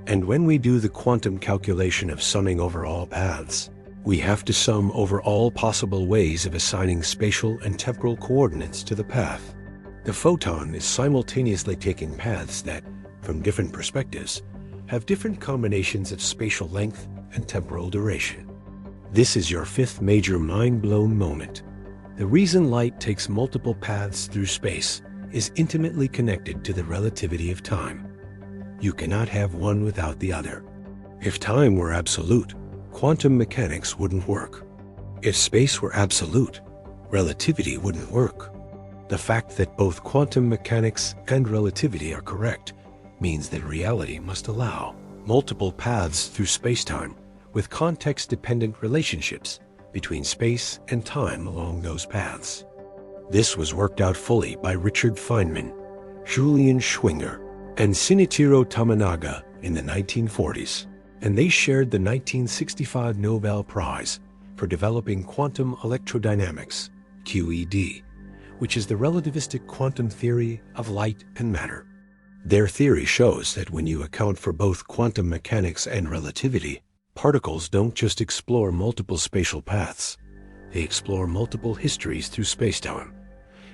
And when we do the quantum calculation of summing over all paths, we have to sum over all possible ways of assigning spatial and temporal coordinates to the path. The photon is simultaneously taking paths that, from different perspectives, have different combinations of spatial length and temporal duration. This is your fifth major mind-blown moment. The reason light takes multiple paths through space is intimately connected to the relativity of time. You cannot have one without the other. If time were absolute, quantum mechanics wouldn't work. If space were absolute, relativity wouldn't work. The fact that both quantum mechanics and relativity are correct means that reality must allow multiple paths through spacetime with context-dependent relationships between space and time along those paths. This was worked out fully by Richard Feynman, Julian Schwinger, and Shinichiro Tominaga in the 1940s, and they shared the 1965 Nobel Prize for developing quantum electrodynamics, QED, which is the relativistic quantum theory of light and matter. Their theory shows that when you account for both quantum mechanics and relativity, particles don't just explore multiple spatial paths, they explore multiple histories through spacetime,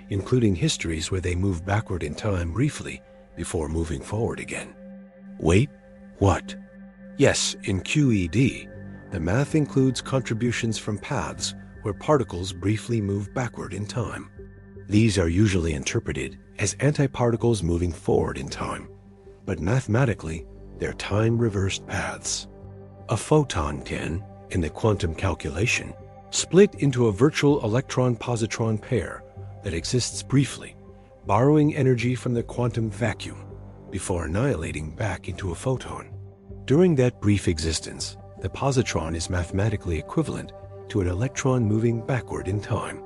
including histories where they move backward in time briefly before moving forward again. Wait, what? Yes, in QED, the math includes contributions from paths where particles briefly move backward in time. These are usually interpreted as antiparticles moving forward in time, but mathematically, they're time-reversed paths. A photon can, in the quantum calculation, split into a virtual electron-positron pair that exists briefly, borrowing energy from the quantum vacuum before annihilating back into a photon. During that brief existence, the positron is mathematically equivalent to an electron moving backward in time.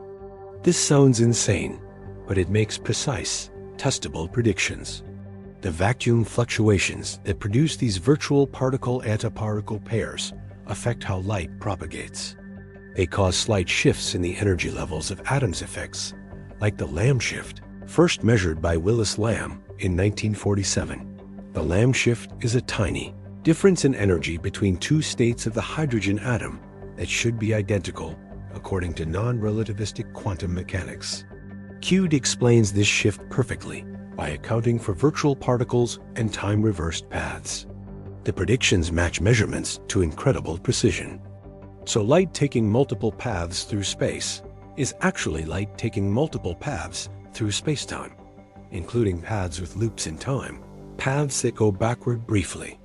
This sounds insane, but it makes precise, testable predictions. The vacuum fluctuations that produce these virtual particle-antiparticle pairs affect how light propagates. They cause slight shifts in the energy levels of atoms effects, like the Lamb shift, first measured by Willis Lamb in 1947. The Lamb shift is a tiny difference in energy between two states of the hydrogen atom that should be identical according to non-relativistic quantum mechanics. QED explains this shift perfectly by accounting for virtual particles and time-reversed paths. The predictions match measurements to incredible precision. So light taking multiple paths through space is actually light taking multiple paths through spacetime, including paths with loops in time, paths that go backward briefly,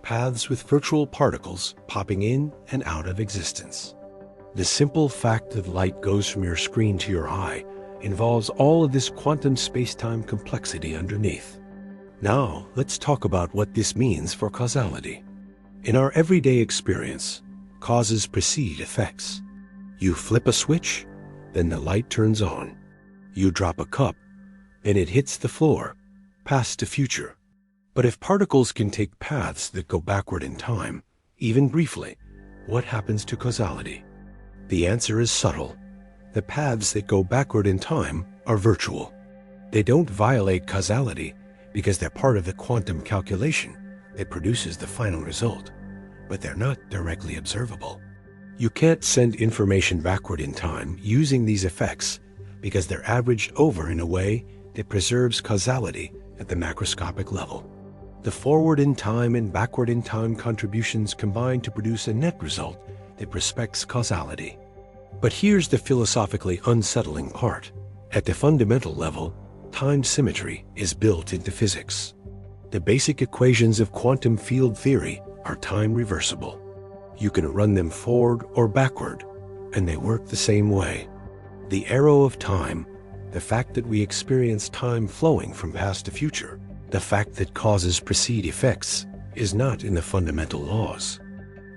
paths with virtual particles popping in and out of existence. The simple fact that light goes from your screen to your eye involves all of this quantum space-time complexity underneath. Now, let's talk about what this means for causality. In our everyday experience, causes precede effects. You flip a switch, then the light turns on. You drop a cup, then it hits the floor, past to future. But if particles can take paths that go backward in time, even briefly, what happens to causality? The answer is subtle. The paths that go backward in time are virtual. They don't violate causality because they're part of the quantum calculation that produces the final result, but they're not directly observable. You can't send information backward in time using these effects because they're averaged over in a way that preserves causality at the macroscopic level. The forward in time and backward in time contributions combine to produce a net result that respects causality. But here's the philosophically unsettling part. At the fundamental level, time symmetry is built into physics. The basic equations of quantum field theory are time reversible. You can run them forward or backward, and they work the same way. The arrow of time, the fact that we experience time flowing from past to future, the fact that causes precede effects, is not in the fundamental laws.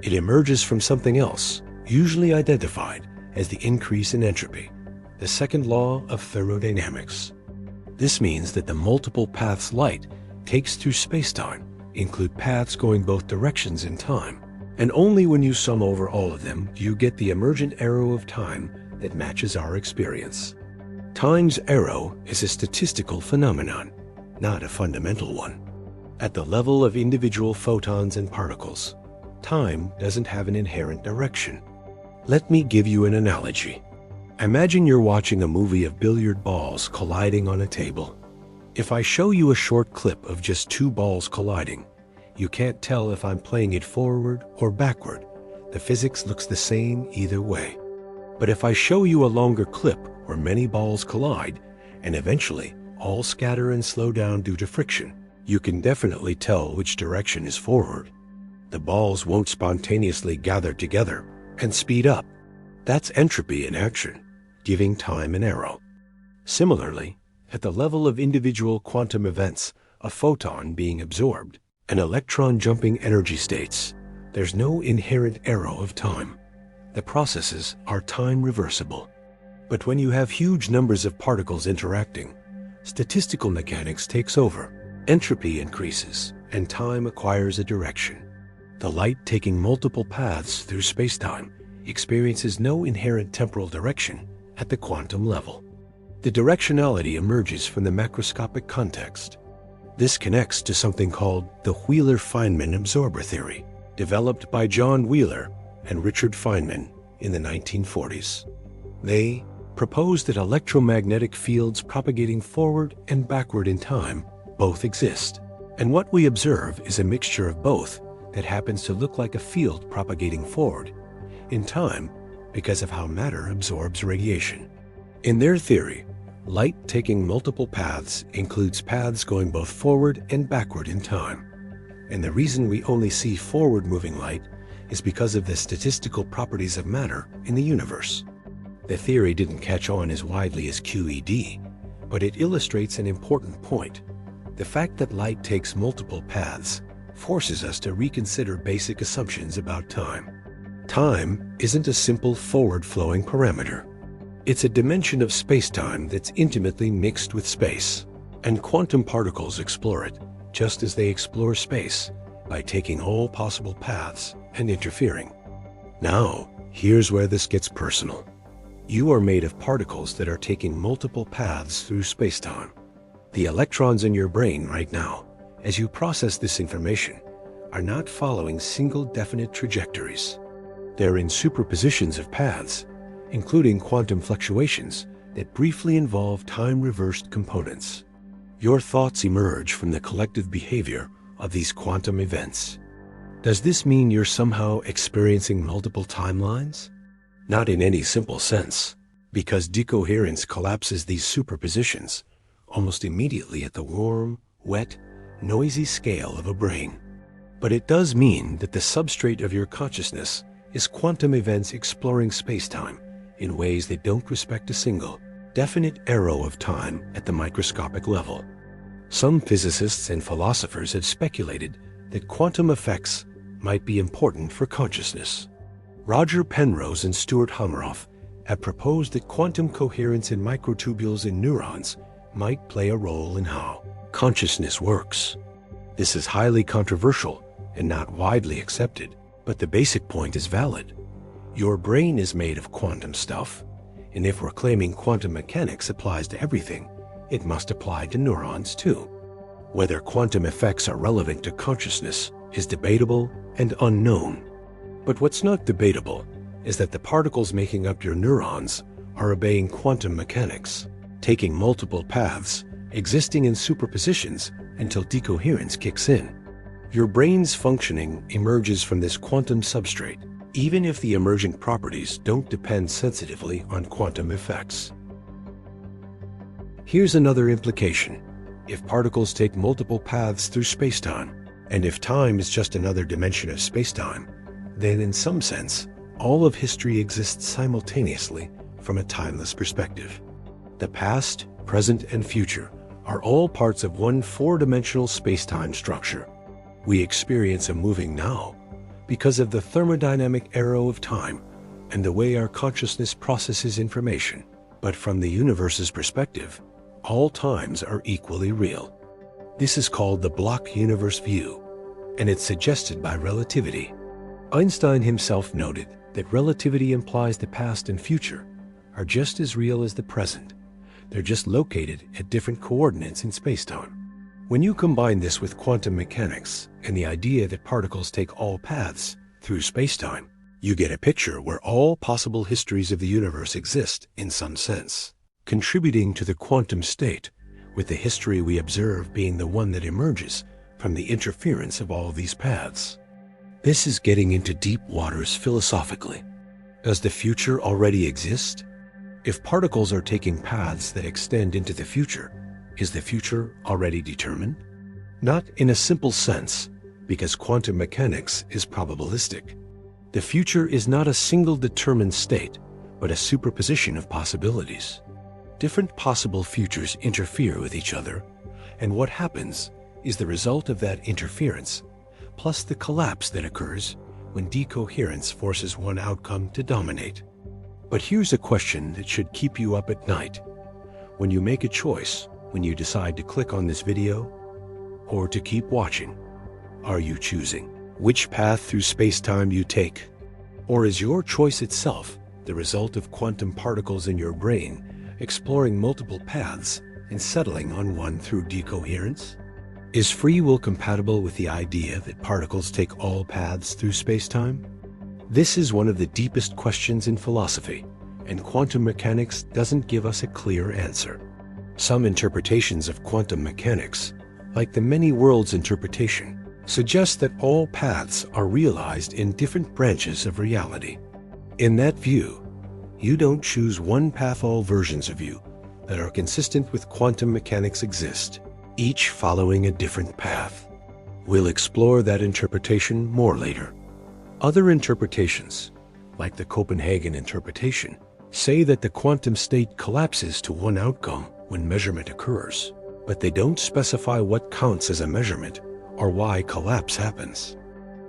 It emerges from something else, usually identified as the increase in entropy, the second law of thermodynamics. This means that the multiple paths light takes through spacetime include paths going both directions in time, and only when you sum over all of them do you get the emergent arrow of time that matches our experience. Time's arrow is a statistical phenomenon, not a fundamental one. At the level of individual photons and particles, time doesn't have an inherent direction. Let me give you an analogy. Imagine you're watching a movie of billiard balls colliding on a table. If I show you a short clip of just two balls colliding, you can't tell if I'm playing it forward or backward. The physics looks the same either way. But if I show you a longer clip where many balls collide, and eventually all scatter and slow down due to friction, you can definitely tell which direction is forward. The balls won't spontaneously gather together and speed up. That's entropy in action, giving time an arrow. Similarly, at the level of individual quantum events, a photon being absorbed, and electron jumping energy states, there's no inherent arrow of time. The processes are time reversible. But when you have huge numbers of particles interacting, statistical mechanics takes over, entropy increases, and time acquires a direction. The light taking multiple paths through spacetime experiences no inherent temporal direction at the quantum level. The directionality emerges from the macroscopic context. This connects to something called the Wheeler-Feynman absorber theory, developed by John Wheeler and Richard Feynman in the 1940s. They proposed that electromagnetic fields propagating forward and backward in time both exist, and what we observe is a mixture of both that happens to look like a field propagating forward in time because of how matter absorbs radiation. In their theory, light taking multiple paths includes paths going both forward and backward in time. And the reason we only see forward-moving light is because of the statistical properties of matter in the universe. The theory didn't catch on as widely as QED, but it illustrates an important point. The fact that light takes multiple paths forces us to reconsider basic assumptions about time. Time isn't a simple forward-flowing parameter. It's a dimension of spacetime that's intimately mixed with space, and quantum particles explore it just as they explore space by taking all possible paths and interfering. Now, here's where this gets personal. You are made of particles that are taking multiple paths through spacetime. The electrons in your brain right now, as you process this information, are not following single definite trajectories. They're in superpositions of paths, including quantum fluctuations that briefly involve time-reversed components. Your thoughts emerge from the collective behavior of these quantum events. Does this mean you're somehow experiencing multiple timelines? Not in any simple sense, because decoherence collapses these superpositions almost immediately at the warm, wet, noisy scale of a brain. But it does mean that the substrate of your consciousness is quantum events exploring spacetime in ways that don't respect a single, definite arrow of time at the microscopic level. Some physicists and philosophers have speculated that quantum effects might be important for consciousness. Roger Penrose and Stuart Hameroff have proposed that quantum coherence in microtubules in neurons might play a role in how consciousness works. This is highly controversial and not widely accepted, but the basic point is valid. Your brain is made of quantum stuff, and if we're claiming quantum mechanics applies to everything, it must apply to neurons too. Whether quantum effects are relevant to consciousness is debatable and unknown. But what's not debatable is that the particles making up your neurons are obeying quantum mechanics, taking multiple paths, existing in superpositions until decoherence kicks in. Your brain's functioning emerges from this quantum substrate, even if the emergent properties don't depend sensitively on quantum effects. Here's another implication. If particles take multiple paths through spacetime, and if time is just another dimension of spacetime, then in some sense, all of history exists simultaneously from a timeless perspective. The past, present, and future are all parts of one four-dimensional spacetime structure. We experience a moving now because of the thermodynamic arrow of time and the way our consciousness processes information. But from the universe's perspective, all times are equally real. This is called the block universe view, and it's suggested by relativity. Einstein himself noted that relativity implies the past and future are just as real as the present. They're just located at different coordinates in spacetime. When you combine this with quantum mechanics and the idea that particles take all paths through spacetime, you get a picture where all possible histories of the universe exist in some sense, contributing to the quantum state, with the history we observe being the one that emerges from the interference of all these paths. This is getting into deep waters philosophically. Does the future already exist? If particles are taking paths that extend into the future, is the future already determined? Not in a simple sense, because because quantum mechanics is probabilistic. The future is not a single determined state, but a superposition of possibilities. Different possible futures interfere with each other, and what happens is the result of that interference, plus the collapse that occurs when decoherence forces one outcome to dominate. But here's a question that should keep you up at night. When you make a choice, when you decide to click on this video, or to keep watching, are you choosing which path through space-time you take? Or is your choice itself the result of quantum particles in your brain exploring multiple paths and settling on one through decoherence? Is free will compatible with the idea that particles take all paths through space-time? This is one of the deepest questions in philosophy, and quantum mechanics doesn't give us a clear answer. Some interpretations of quantum mechanics, like the many worlds interpretation, suggest that all paths are realized in different branches of reality. In that view, you don't choose one path. All versions of you that are consistent with quantum mechanics exist, each following a different path. We'll explore that interpretation more later. Other interpretations, like the Copenhagen interpretation, say that the quantum state collapses to one outcome when measurement occurs, but they don't specify what counts as a measurement or why collapse happens.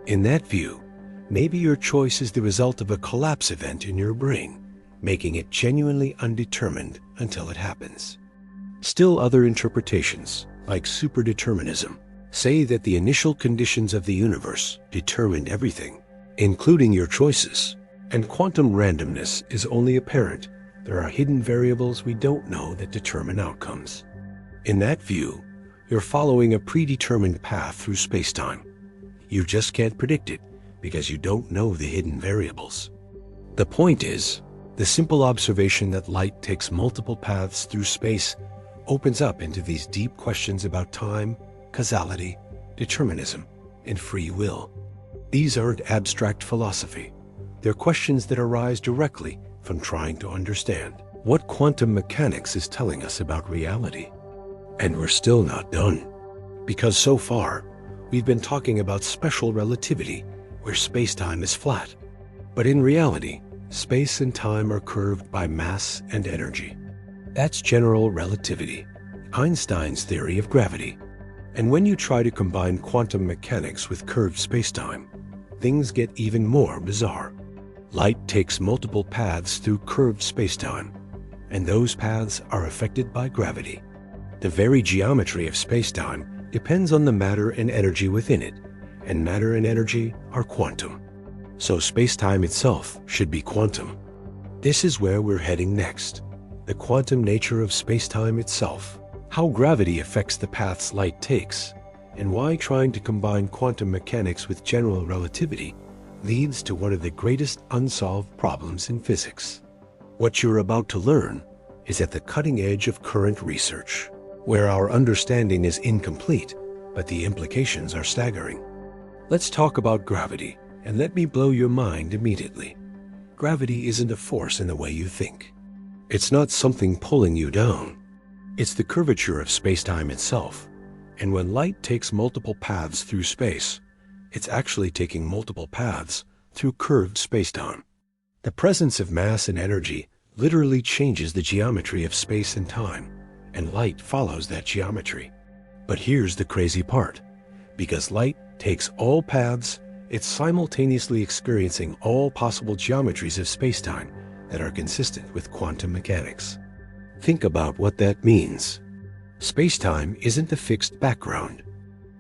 In that view, maybe your choice is the result of a collapse event in your brain, making it genuinely undetermined until it happens. Still, other interpretations, like superdeterminism, say that the initial conditions of the universe determined everything, including your choices, and quantum randomness is only apparent. There are hidden variables we don't know that determine outcomes. In that view, you're following a predetermined path through space-time. You just can't predict it because you don't know the hidden variables. The point is, the simple observation that light takes multiple paths through space opens up into these deep questions about time, causality, determinism, and free will. These aren't abstract philosophy. They're questions that arise directly from trying to understand what quantum mechanics is telling us about reality. And we're still not done, because so far, we've been talking about special relativity, where space-time is flat. But in reality, space and time are curved by mass and energy. That's general relativity, Einstein's theory of gravity. And when you try to combine quantum mechanics with curved space-time, things get even more bizarre. Light takes multiple paths through curved space-time, and those paths are affected by gravity. The very geometry of space-time depends on the matter and energy within it, and matter and energy are quantum. So space-time itself should be quantum. This is where we're heading next. The quantum nature of space-time itself, how gravity affects the paths light takes, and why trying to combine quantum mechanics with general relativity leads to one of the greatest unsolved problems in physics. What you're about to learn is at the cutting edge of current research, where our understanding is incomplete, but the implications are staggering. Let's talk about gravity, and let me blow your mind immediately. Gravity isn't a force in the way you think. It's not something pulling you down. It's the curvature of space-time itself. And when light takes multiple paths through space, it's actually taking multiple paths through curved space-time. The presence of mass and energy literally changes the geometry of space and time, and light follows that geometry. But here's the crazy part. Because light takes all paths, it's simultaneously experiencing all possible geometries of space-time that are consistent with quantum mechanics. Think about what that means. Space-time isn't a fixed background.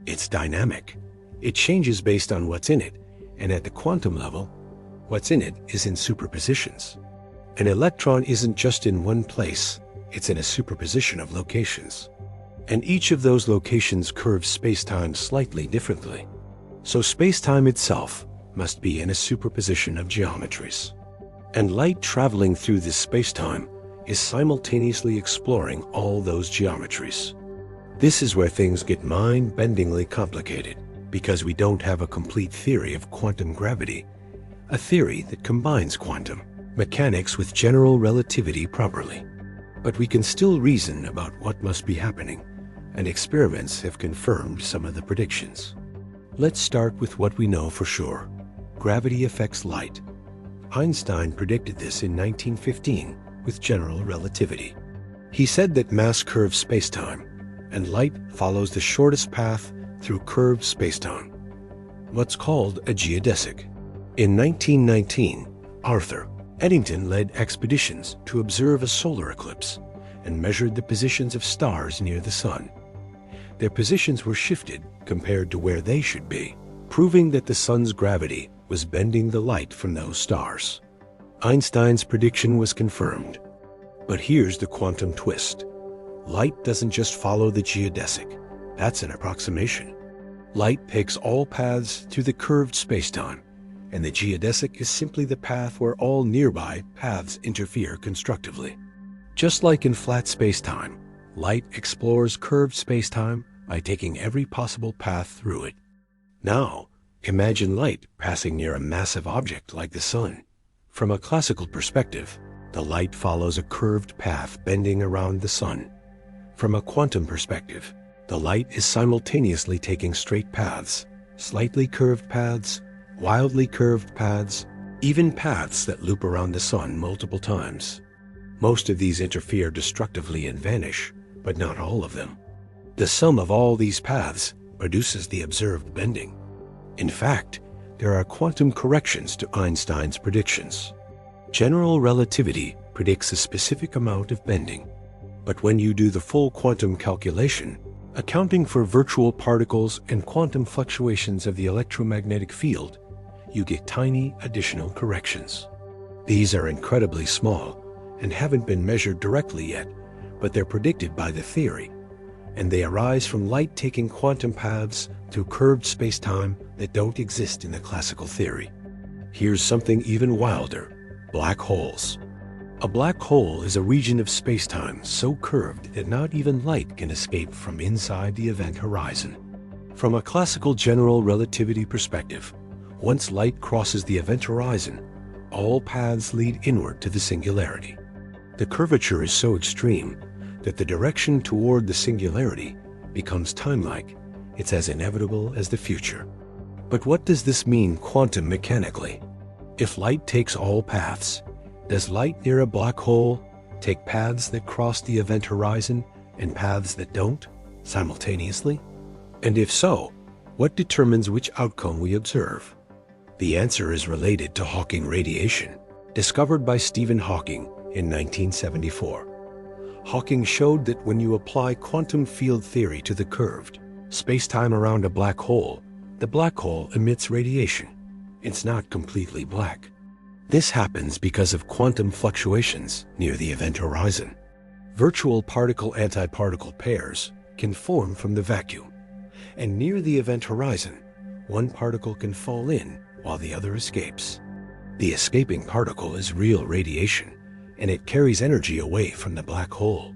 It's dynamic. It changes based on what's in it, and at the quantum level, what's in it is in superpositions. An electron isn't just in one place, it's in a superposition of locations. And each of those locations curves space-time slightly differently. So space-time itself must be in a superposition of geometries. And light traveling through this space-time is simultaneously exploring all those geometries. This is where things get mind-bendingly complicated, because we don't have a complete theory of quantum gravity, a theory that combines quantum mechanics with general relativity properly. But we can still reason about what must be happening, and experiments have confirmed some of the predictions. Let's start with what we know for sure. Gravity affects light. Einstein predicted this in 1915 with general relativity. He said that mass curves spacetime, and light follows the shortest path through curved spacetime, what's called a geodesic. In 1919, Arthur Eddington led expeditions to observe a solar eclipse and measured the positions of stars near the sun. Their positions were shifted compared to where they should be, proving that the sun's gravity was bending the light from those stars. Einstein's prediction was confirmed. But here's the quantum twist. Light doesn't just follow the geodesic. That's an approximation. Light takes all paths through the curved spacetime, and the geodesic is simply the path where all nearby paths interfere constructively. Just like in flat spacetime, light explores curved spacetime by taking every possible path through it. Now, imagine light passing near a massive object like the sun. From a classical perspective, the light follows a curved path bending around the sun. From a quantum perspective, the light is simultaneously taking straight paths, slightly curved paths, wildly curved paths, even paths that loop around the sun multiple times. Most of these interfere destructively and vanish, but not all of them. The sum of all these paths produces the observed bending. In fact, there are quantum corrections to Einstein's predictions. General relativity predicts a specific amount of bending, but when you do the full quantum calculation, accounting for virtual particles and quantum fluctuations of the electromagnetic field, you get tiny additional corrections. These are incredibly small and haven't been measured directly yet, but they're predicted by the theory, and they arise from light taking quantum paths through curved spacetime that don't exist in the classical theory. Here's something even wilder: black holes. A black hole is a region of spacetime so curved that not even light can escape from inside the event horizon. From a classical general relativity perspective, once light crosses the event horizon, all paths lead inward to the singularity. The curvature is so extreme that the direction toward the singularity becomes time-like. It's as inevitable as the future. But what does this mean quantum mechanically? If light takes all paths, does light near a black hole take paths that cross the event horizon and paths that don't, simultaneously? And if so, what determines which outcome we observe? The answer is related to Hawking radiation, discovered by Stephen Hawking in 1974. Hawking showed that when you apply quantum field theory to the curved spacetime around a black hole, the black hole emits radiation. It's not completely black. This happens because of quantum fluctuations near the event horizon. Virtual particle-antiparticle pairs can form from the vacuum, and near the event horizon, one particle can fall in while the other escapes. The escaping particle is real radiation, and it carries energy away from the black hole.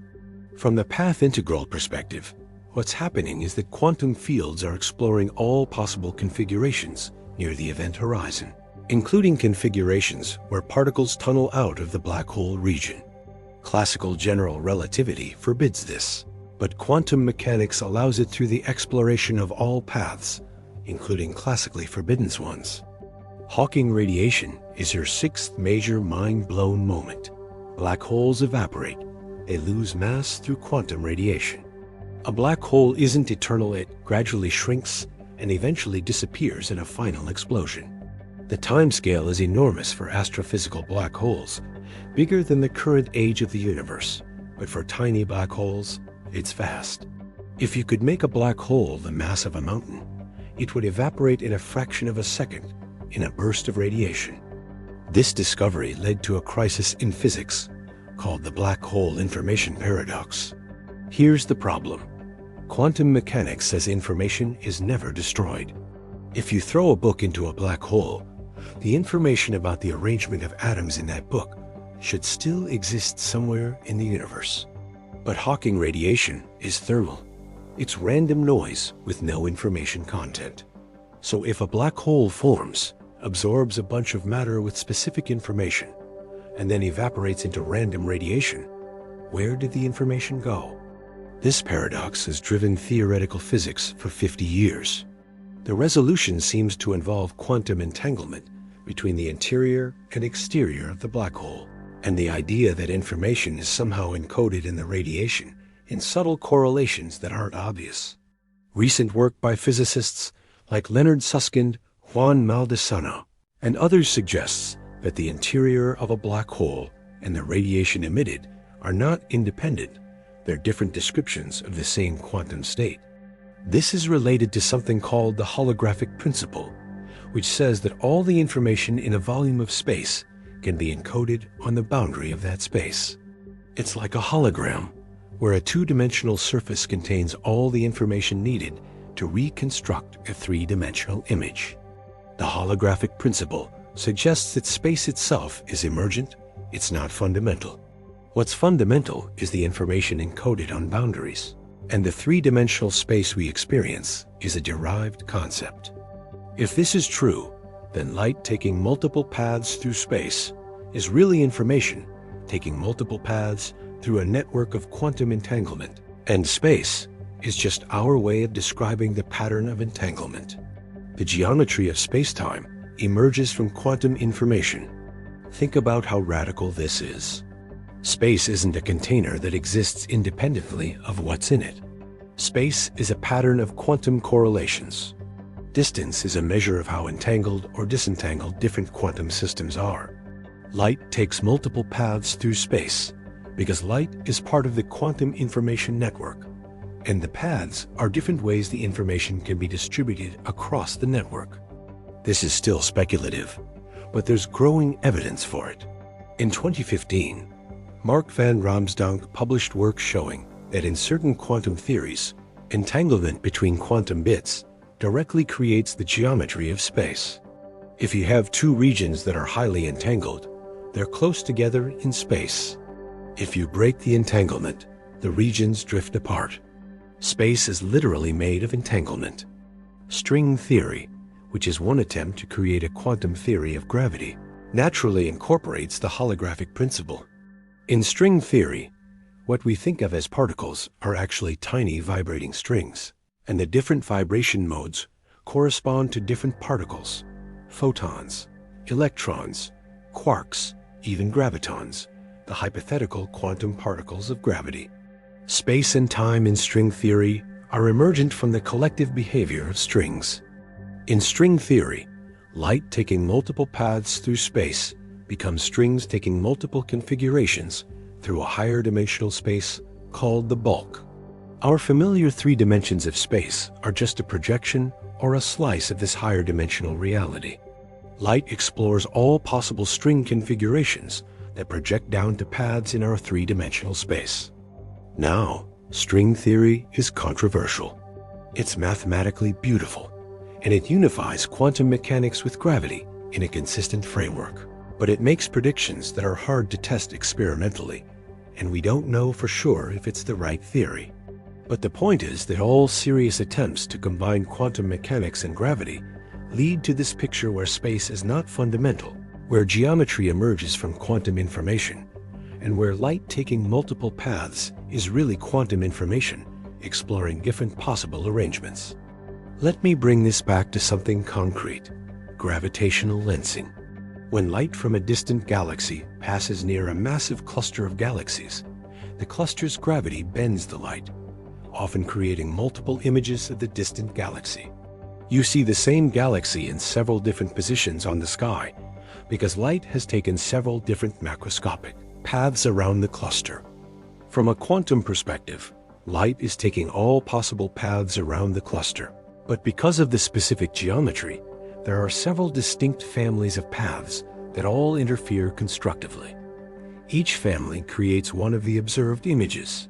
From the path integral perspective, what's happening is that quantum fields are exploring all possible configurations near the event horizon, including configurations where particles tunnel out of the black hole region. Classical general relativity forbids this, but quantum mechanics allows it through the exploration of all paths, including classically forbidden ones. Hawking radiation is your sixth major mind-blown moment. Black holes evaporate. They lose mass through quantum radiation. A black hole isn't eternal. It gradually shrinks and eventually disappears in a final explosion. The timescale is enormous for astrophysical black holes, bigger than the current age of the universe, but for tiny black holes, it's vast. If you could make a black hole the mass of a mountain, it would evaporate in a fraction of a second in a burst of radiation. This discovery led to a crisis in physics called the black hole information paradox. Here's the problem. Quantum mechanics says information is never destroyed. If you throw a book into a black hole, the information about the arrangement of atoms in that book should still exist somewhere in the universe. But Hawking radiation is thermal. It's random noise with no information content. So if a black hole forms, absorbs a bunch of matter with specific information, and then evaporates into random radiation, where did the information go? This paradox has driven theoretical physics for 50 years. The resolution seems to involve quantum entanglement between the interior and exterior of the black hole, and the idea that information is somehow encoded in the radiation in subtle correlations that aren't obvious. Recent work by physicists like Leonard Susskind, Juan Maldacena, and others suggests that the interior of a black hole and the radiation emitted are not independent. They're different descriptions of the same quantum state. This is related to something called the holographic principle, which says that all the information in a volume of space can be encoded on the boundary of that space. It's like a hologram, where a two-dimensional surface contains all the information needed to reconstruct a three-dimensional image. The holographic principle suggests that space itself is emergent, it's not fundamental. What's fundamental is the information encoded on boundaries, and the three-dimensional space we experience is a derived concept. If this is true, then light taking multiple paths through space is really information taking multiple paths through a network of quantum entanglement, and space is just our way of describing the pattern of entanglement. The geometry of spacetime emerges from quantum information. Think about how radical this is. Space isn't a container that exists independently of what's in it. Space is a pattern of quantum correlations. Distance is a measure of how entangled or disentangled different quantum systems are. Light takes multiple paths through space because light is part of the quantum information network, and the paths are different ways the information can be distributed across the network. This is still speculative, but there's growing evidence for it. In 2015, Mark van Ramsdonk published work showing that in certain quantum theories, entanglement between quantum bits directly creates the geometry of space. If you have two regions that are highly entangled, they're close together in space. If you break the entanglement, the regions drift apart. Space is literally made of entanglement. String theory, which is one attempt to create a quantum theory of gravity, naturally incorporates the holographic principle. In string theory, what we think of as particles are actually tiny vibrating strings, and the different vibration modes correspond to different particles: photons, electrons, quarks, even gravitons, the hypothetical quantum particles of gravity. Space and time in string theory are emergent from the collective behavior of strings. In string theory, light taking multiple paths through space becomes strings taking multiple configurations through a higher dimensional space called the bulk. Our familiar three dimensions of space are just a projection or a slice of this higher dimensional reality. Light explores all possible string configurations that project down to paths in our three-dimensional space. Now, string theory is controversial. It's mathematically beautiful, and it unifies quantum mechanics with gravity in a consistent framework. But it makes predictions that are hard to test experimentally, and we don't know for sure if it's the right theory. But the point is that all serious attempts to combine quantum mechanics and gravity lead to this picture where space is not fundamental, where geometry emerges from quantum information, and where light taking multiple paths is really quantum information exploring different possible arrangements. Let me bring this back to something concrete: gravitational lensing. When light from a distant galaxy passes near a massive cluster of galaxies, the cluster's gravity bends the light, often creating multiple images of the distant galaxy. You see the same galaxy in several different positions on the sky because light has taken several different macroscopic paths around the cluster. From a quantum perspective, light is taking all possible paths around the cluster. But because of the specific geometry, there are several distinct families of paths that all interfere constructively. Each family creates one of the observed images.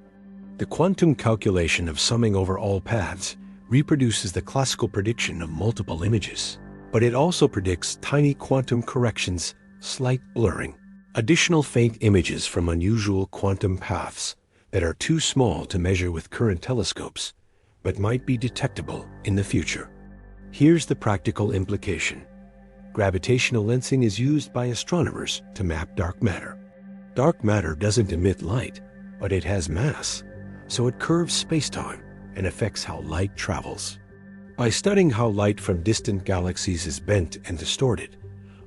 The quantum calculation of summing over all paths reproduces the classical prediction of multiple images, but it also predicts tiny quantum corrections, slight blurring, additional faint images from unusual quantum paths that are too small to measure with current telescopes, but might be detectable in the future. Here's the practical implication. Gravitational lensing is used by astronomers to map dark matter. Dark matter doesn't emit light, but it has mass, so it curves spacetime and affects how light travels. By studying how light from distant galaxies is bent and distorted,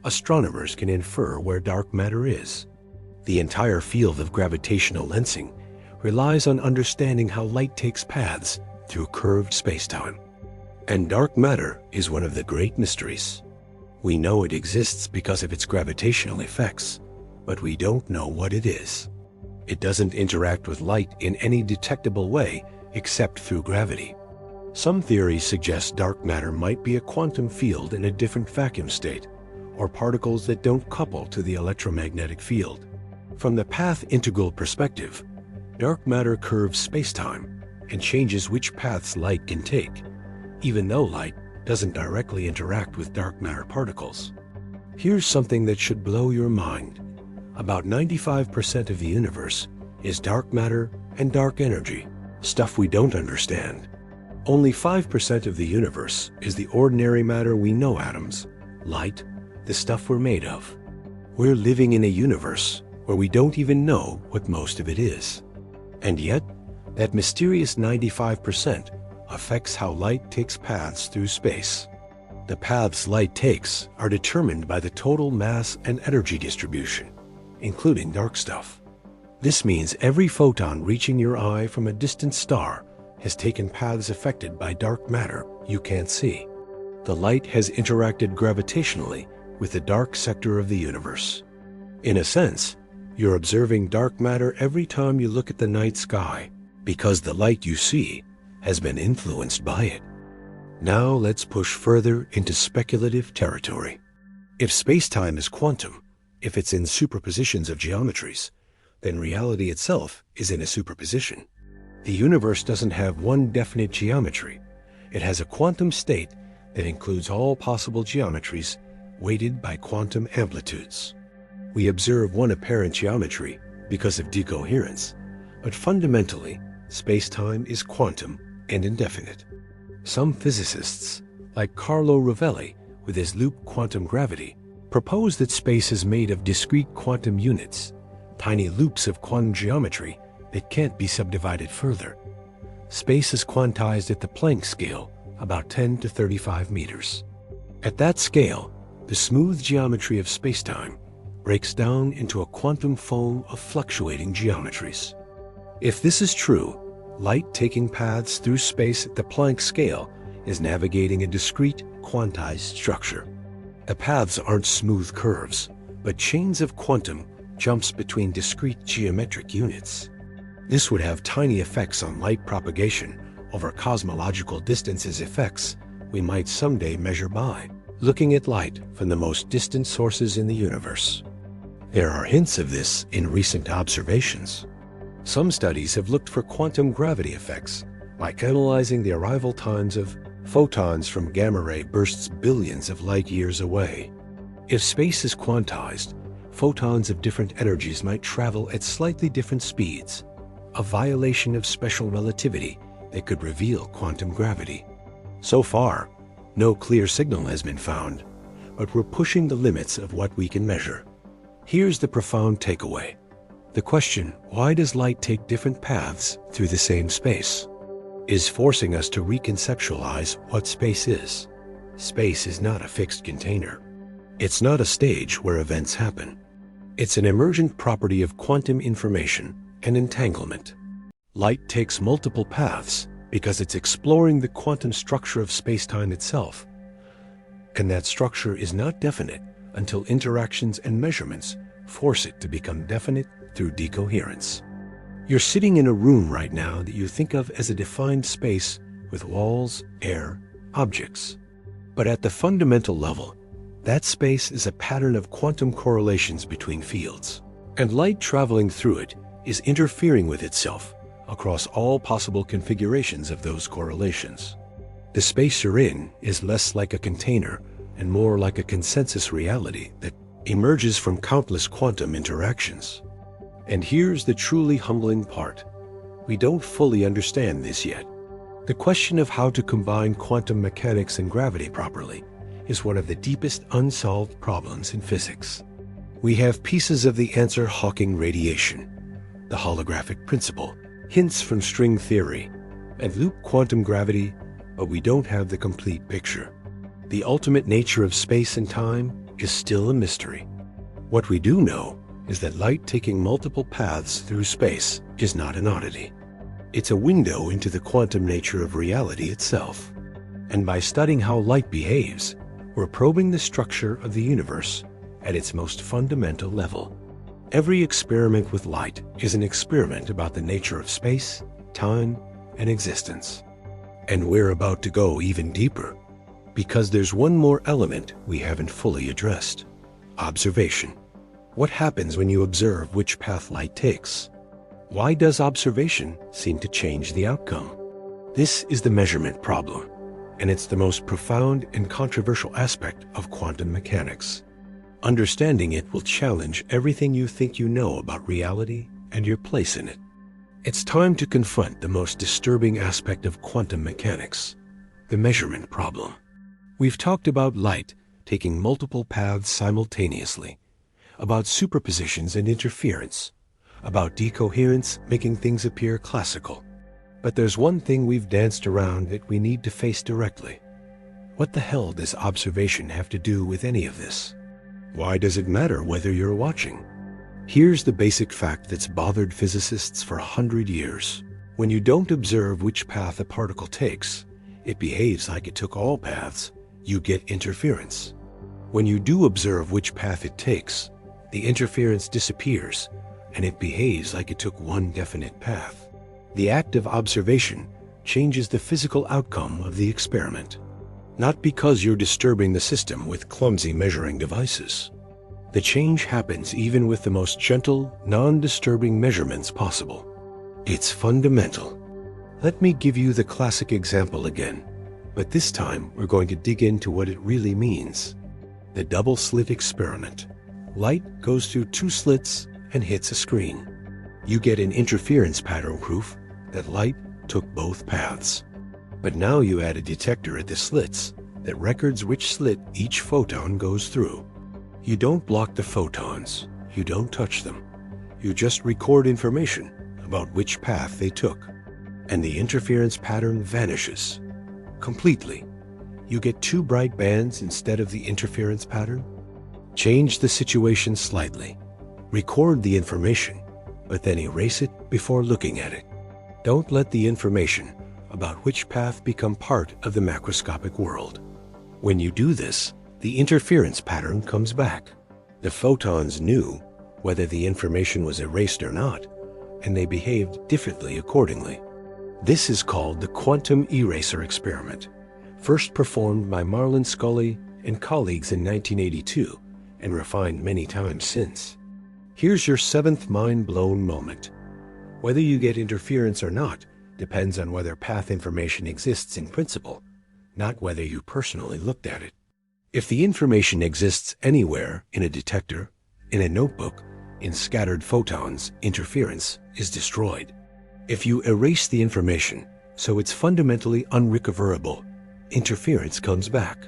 astronomers can infer where dark matter is. The entire field of gravitational lensing relies on understanding how light takes paths through curved spacetime. And dark matter is one of the great mysteries. We know it exists because of its gravitational effects, but we don't know what it is. It doesn't interact with light in any detectable way except through gravity. Some theories suggest dark matter might be a quantum field in a different vacuum state, or particles that don't couple to the electromagnetic field. From the path integral perspective, dark matter curves spacetime and changes which paths light can take, even though light doesn't directly interact with dark matter particles. Here's something that should blow your mind. About 95% of the universe is dark matter and dark energy, stuff we don't understand. Only 5% of the universe is the ordinary matter we know: atoms, light, the stuff we're made of. We're living in a universe where we don't even know what most of it is. And yet, that mysterious 95% affects how light takes paths through space. The paths light takes are determined by the total mass and energy distribution, including dark stuff. This means every photon reaching your eye from a distant star has taken paths affected by dark matter you can't see. The light has interacted gravitationally with the dark sector of the universe. In a sense, you're observing dark matter every time you look at the night sky, because the light you see has been influenced by it. Now let's push further into speculative territory. If space-time is quantum, if it's in superpositions of geometries, then reality itself is in a superposition. The universe doesn't have one definite geometry. It has a quantum state that includes all possible geometries weighted by quantum amplitudes. We observe one apparent geometry because of decoherence, but fundamentally, space-time is quantum and indefinite. Some physicists, like Carlo Rovelli with his loop quantum gravity, propose that space is made of discrete quantum units, tiny loops of quantum geometry that can't be subdivided further. Space is quantized at the Planck scale, about 10 to 35 meters. At that scale, the smooth geometry of spacetime breaks down into a quantum foam of fluctuating geometries. If this is true, light taking paths through space at the Planck scale is navigating a discrete, quantized structure. The paths aren't smooth curves, but chains of quantum jumps between discrete geometric units. This would have tiny effects on light propagation over cosmological distances, effects we might someday measure by looking at light from the most distant sources in the universe. There are hints of this in recent observations. Some studies have looked for quantum gravity effects by analyzing the arrival times of photons from gamma-ray bursts billions of light years away. If space is quantized, photons of different energies might travel at slightly different speeds, a violation of special relativity that could reveal quantum gravity. So far, no clear signal has been found, but we're pushing the limits of what we can measure. Here's the profound takeaway. The question, why does light take different paths through the same space, is forcing us to reconceptualize what space is. Space is not a fixed container. It's not a stage where events happen. It's an emergent property of quantum information and entanglement. Light takes multiple paths because it's exploring the quantum structure of space-time itself. And that structure is not definite until interactions and measurements force it to become definite through decoherence. You're sitting in a room right now that you think of as a defined space with walls, air, objects. But at the fundamental level, that space is a pattern of quantum correlations between fields, and light traveling through it is interfering with itself across all possible configurations of those correlations. The space you're in is less like a container and more like a consensus reality that emerges from countless quantum interactions. And here's the truly humbling part. We don't fully understand this yet. The question of how to combine quantum mechanics and gravity properly is one of the deepest unsolved problems in physics. We have pieces of the answer: Hawking radiation, the holographic principle, hints from string theory, and loop quantum gravity, but we don't have the complete picture. The ultimate nature of space and time is still a mystery. What we do know is that light taking multiple paths through space is not an oddity. It's a window into the quantum nature of reality itself. And by studying how light behaves, we're probing the structure of the universe at its most fundamental level. Every experiment with light is an experiment about the nature of space, time, and existence. And we're about to go even deeper, because there's one more element we haven't fully addressed: observation. What happens when you observe which path light takes? Why does observation seem to change the outcome? This is the measurement problem, and it's the most profound and controversial aspect of quantum mechanics. Understanding it will challenge everything you think you know about reality and your place in it. It's time to confront the most disturbing aspect of quantum mechanics: the measurement problem. We've talked about light taking multiple paths simultaneously, about superpositions and interference, about decoherence making things appear classical. But there's one thing we've danced around that we need to face directly. What the hell does observation have to do with any of this? Why does it matter whether you're watching? Here's the basic fact that's bothered physicists for 100 years. When you don't observe which path a particle takes, it behaves like it took all paths. You get interference. When you do observe which path it takes, the interference disappears, and it behaves like it took one definite path. The act of observation changes the physical outcome of the experiment. Not because you're disturbing the system with clumsy measuring devices. The change happens even with the most gentle, non-disturbing measurements possible. It's fundamental. Let me give you the classic example again, but this time we're going to dig into what it really means. The double-slit experiment. Light goes through two slits and hits a screen. You get an interference pattern proof that light took both paths. But now you add a detector at the slits that records which slit each photon goes through. You don't block the photons. You don't touch them. You just record information about which path they took. And the interference pattern vanishes completely. You get two bright bands instead of the interference pattern. Change the situation slightly. Record the information, but then erase it before looking at it. Don't let the information about which path become part of the macroscopic world. When you do this, the interference pattern comes back. The photons knew whether the information was erased or not, and they behaved differently accordingly. This is called the quantum eraser experiment, first performed by Marlon Scully and colleagues in 1982, and refined many times since. Here's your seventh mind-blown moment. Whether you get interference or not depends on whether path information exists in principle, not whether you personally looked at it. If the information exists anywhere in a detector, in a notebook, in scattered photons, interference is destroyed. If you erase the information so it's fundamentally unrecoverable, interference comes back.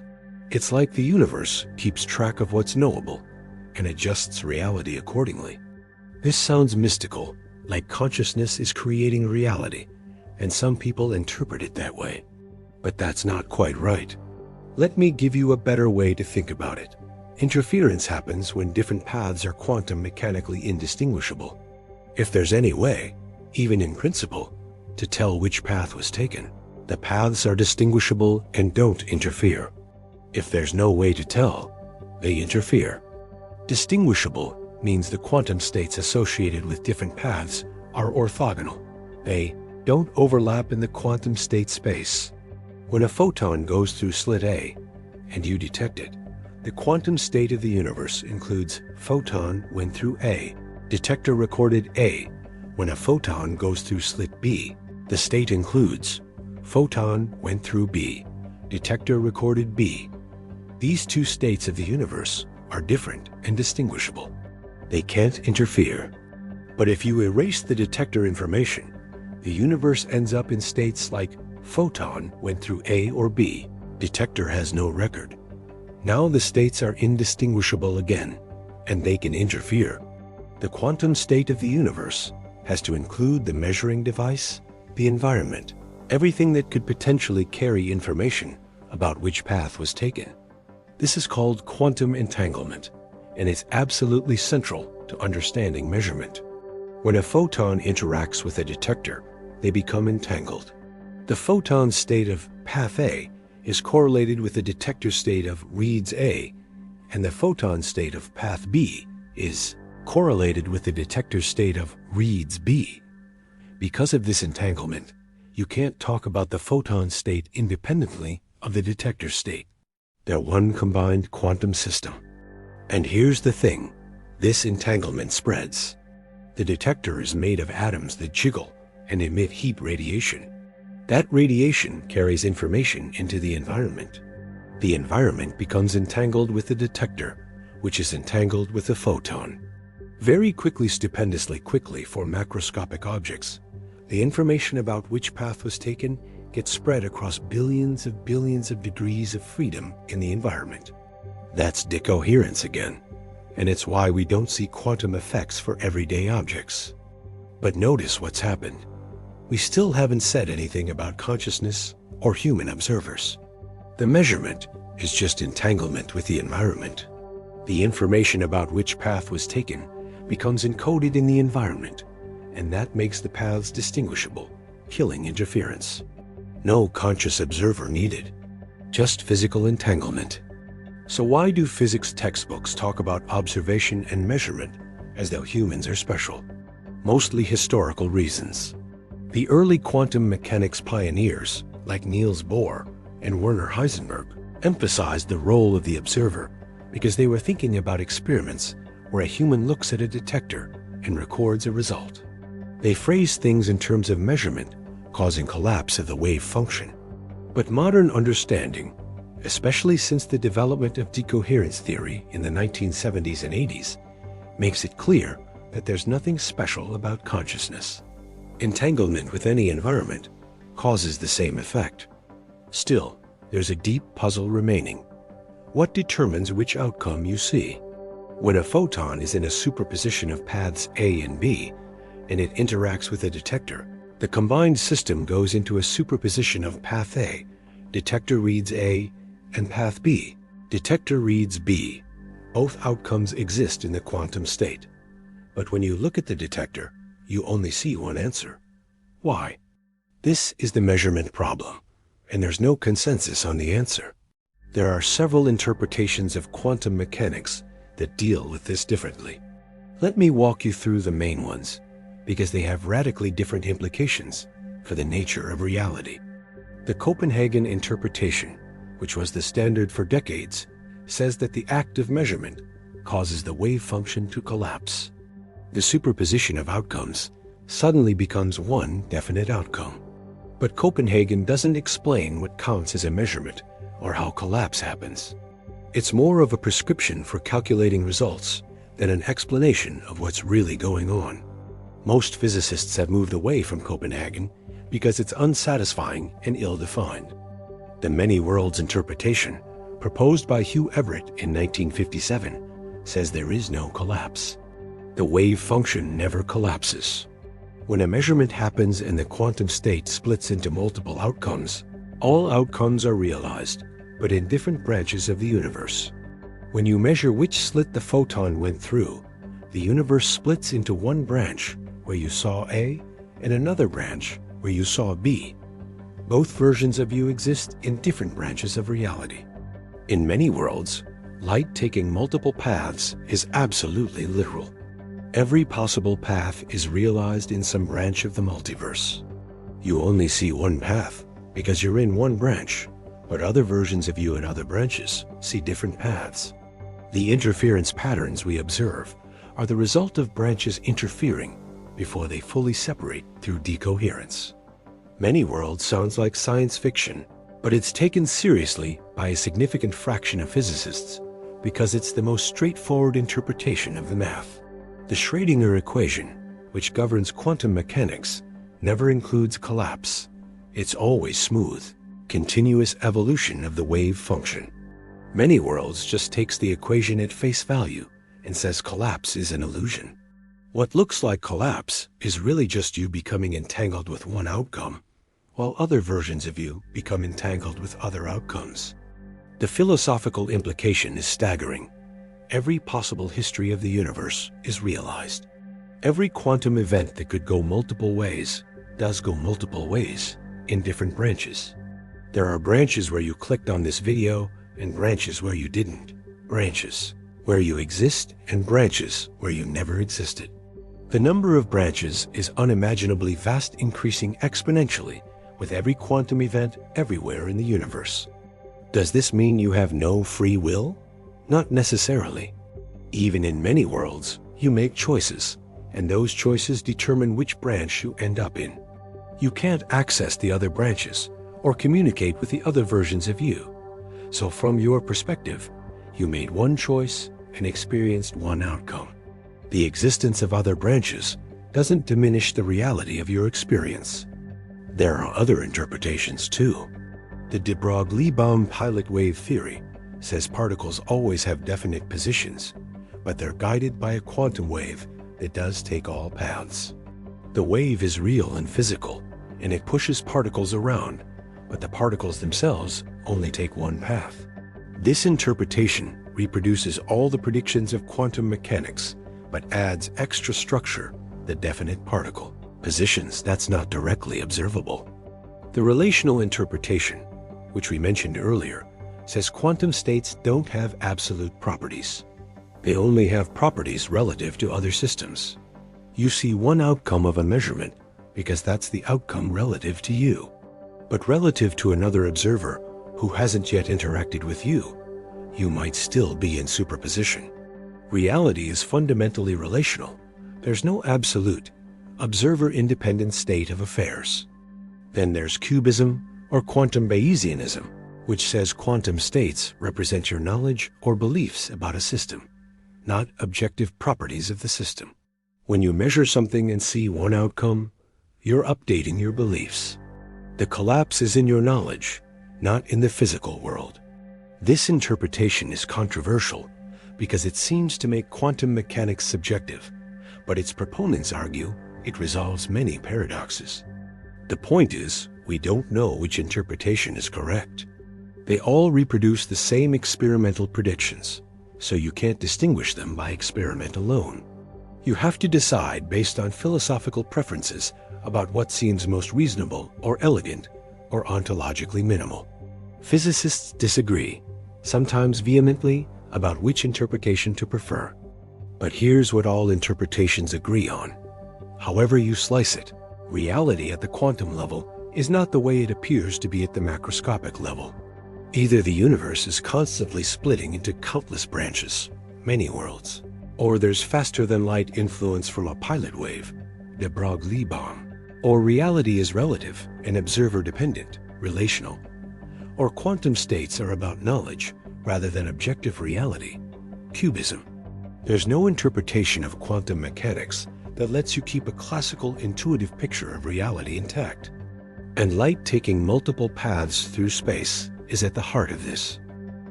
It's like the universe keeps track of what's knowable and adjusts reality accordingly. This sounds mystical, like consciousness is creating reality, and some people interpret it that way. But that's not quite right. Let me give you a better way to think about it. Interference happens when different paths are quantum mechanically indistinguishable. If there's any way, even in principle, to tell which path was taken, the paths are distinguishable and don't interfere. If there's no way to tell, they interfere. Distinguishable means the quantum states associated with different paths are orthogonal. They don't overlap in the quantum state space. When a photon goes through slit A, and you detect it, the quantum state of the universe includes photon went through A. Detector recorded A. When a photon goes through slit B, the state includes photon went through B. Detector recorded B. These two states of the universe are different and distinguishable. They can't interfere. But if you erase the detector information, the universe ends up in states like photon went through A or B. Detector has no record. Now the states are indistinguishable again, and they can interfere. The quantum state of the universe has to include the measuring device, the environment, everything that could potentially carry information about which path was taken. This is called quantum entanglement, and it's absolutely central to understanding measurement. When a photon interacts with a detector, they become entangled. The photon state of path A is correlated with the detector state of reads A, and the photon state of path B is correlated with the detector state of reads B. Because of this entanglement, you can't talk about the photon state independently of the detector state. They're one combined quantum system. And here's the thing, this entanglement spreads. The detector is made of atoms that jiggle and emit heat radiation. That radiation carries information into the environment. The environment becomes entangled with the detector, which is entangled with the photon. Very quickly, stupendously quickly for macroscopic objects, the information about which path was taken gets spread across billions of degrees of freedom in the environment. That's decoherence again, and it's why we don't see quantum effects for everyday objects. But notice what's happened. We still haven't said anything about consciousness or human observers. The measurement is just entanglement with the environment. The information about which path was taken becomes encoded in the environment, and that makes the paths distinguishable, killing interference. No conscious observer needed, just physical entanglement. So why do physics textbooks talk about observation and measurement as though humans are special? Mostly historical reasons. The early quantum mechanics pioneers, like Niels Bohr and Werner Heisenberg, emphasized the role of the observer because they were thinking about experiments where a human looks at a detector and records a result. They phrased things in terms of measurement, causing collapse of the wave function. But modern understanding, especially since the development of decoherence theory in the 1970s and 80s, makes it clear that there's nothing special about consciousness. Entanglement with any environment causes the same effect. Still, there's a deep puzzle remaining. What determines which outcome you see? When a photon is in a superposition of paths A and B, and it interacts with a detector, the combined system goes into a superposition of path A, detector reads A, and path B, detector reads B. Both outcomes exist in the quantum state. But when you look at the detector, you only see one answer. Why? This is the measurement problem, and there's no consensus on the answer. There are several interpretations of quantum mechanics that deal with this differently. Let me walk you through the main ones, because they have radically different implications for the nature of reality. The Copenhagen interpretation, which was the standard for decades, says that the act of measurement causes the wave function to collapse. The superposition of outcomes suddenly becomes one definite outcome. But Copenhagen doesn't explain what counts as a measurement or how collapse happens. It's more of a prescription for calculating results than an explanation of what's really going on. Most physicists have moved away from Copenhagen because it's unsatisfying and ill-defined. The many worlds interpretation, proposed by Hugh Everett in 1957, says there is no collapse. The wave function never collapses. When a measurement happens and the quantum state splits into multiple outcomes, all outcomes are realized, but in different branches of the universe. When you measure which slit the photon went through, the universe splits into one branch where you saw A and another branch where you saw B. Both versions of you exist in different branches of reality. In many worlds, light taking multiple paths is absolutely literal. Every possible path is realized in some branch of the multiverse. You only see one path because you're in one branch, but other versions of you in other branches see different paths. The interference patterns we observe are the result of branches interfering before they fully separate through decoherence. Many worlds sounds like science fiction, but it's taken seriously by a significant fraction of physicists because it's the most straightforward interpretation of the math. The Schrödinger equation, which governs quantum mechanics, never includes collapse. It's always smooth, continuous evolution of the wave function. Many worlds just takes the equation at face value and says collapse is an illusion. What looks like collapse is really just you becoming entangled with one outcome, while other versions of you become entangled with other outcomes. The philosophical implication is staggering. Every possible history of the universe is realized. Every quantum event that could go multiple ways does go multiple ways in different branches. There are branches where you clicked on this video and branches where you didn't. Branches where you exist and branches where you never existed. The number of branches is unimaginably vast, increasing exponentially with every quantum event everywhere in the universe. Does this mean you have no free will? Not necessarily. Even in many worlds, you make choices, and those choices determine which branch you end up in. You can't access the other branches or communicate with the other versions of you. So from your perspective, you made one choice and experienced one outcome. The existence of other branches doesn't diminish the reality of your experience. There are other interpretations too. The de Broglie-Baum pilot wave theory says particles always have definite positions, but they're guided by a quantum wave that does take all paths. The wave is real and physical, and it pushes particles around, but the particles themselves only take one path. This interpretation reproduces all the predictions of quantum mechanics, but adds extra structure, the definite particle positions that's not directly observable. The relational interpretation, which we mentioned earlier, says quantum states don't have absolute properties. They only have properties relative to other systems. You see one outcome of a measurement because that's the outcome relative to you. But relative to another observer who hasn't yet interacted with you, you might still be in superposition. Reality is fundamentally relational. There's no absolute, observer-independent state of affairs. Then there's cubism or quantum Bayesianism, which says quantum states represent your knowledge or beliefs about a system, not objective properties of the system. When you measure something and see one outcome, you're updating your beliefs. The collapse is in your knowledge, not in the physical world. This interpretation is controversial because it seems to make quantum mechanics subjective, but its proponents argue it resolves many paradoxes. The point is, we don't know which interpretation is correct. They all reproduce the same experimental predictions, so you can't distinguish them by experiment alone. You have to decide based on philosophical preferences about what seems most reasonable or elegant or ontologically minimal. Physicists disagree, sometimes vehemently, about which interpretation to prefer. But here's what all interpretations agree on. However you slice it, reality at the quantum level is not the way it appears to be at the macroscopic level. Either the universe is constantly splitting into countless branches, many worlds, or there's faster-than-light influence from a pilot wave, de Broglie-Baum, or reality is relative and observer-dependent, relational, or quantum states are about knowledge rather than objective reality, cubism. There's no interpretation of quantum mechanics that lets you keep a classical intuitive picture of reality intact. And light taking multiple paths through space is at the heart of this.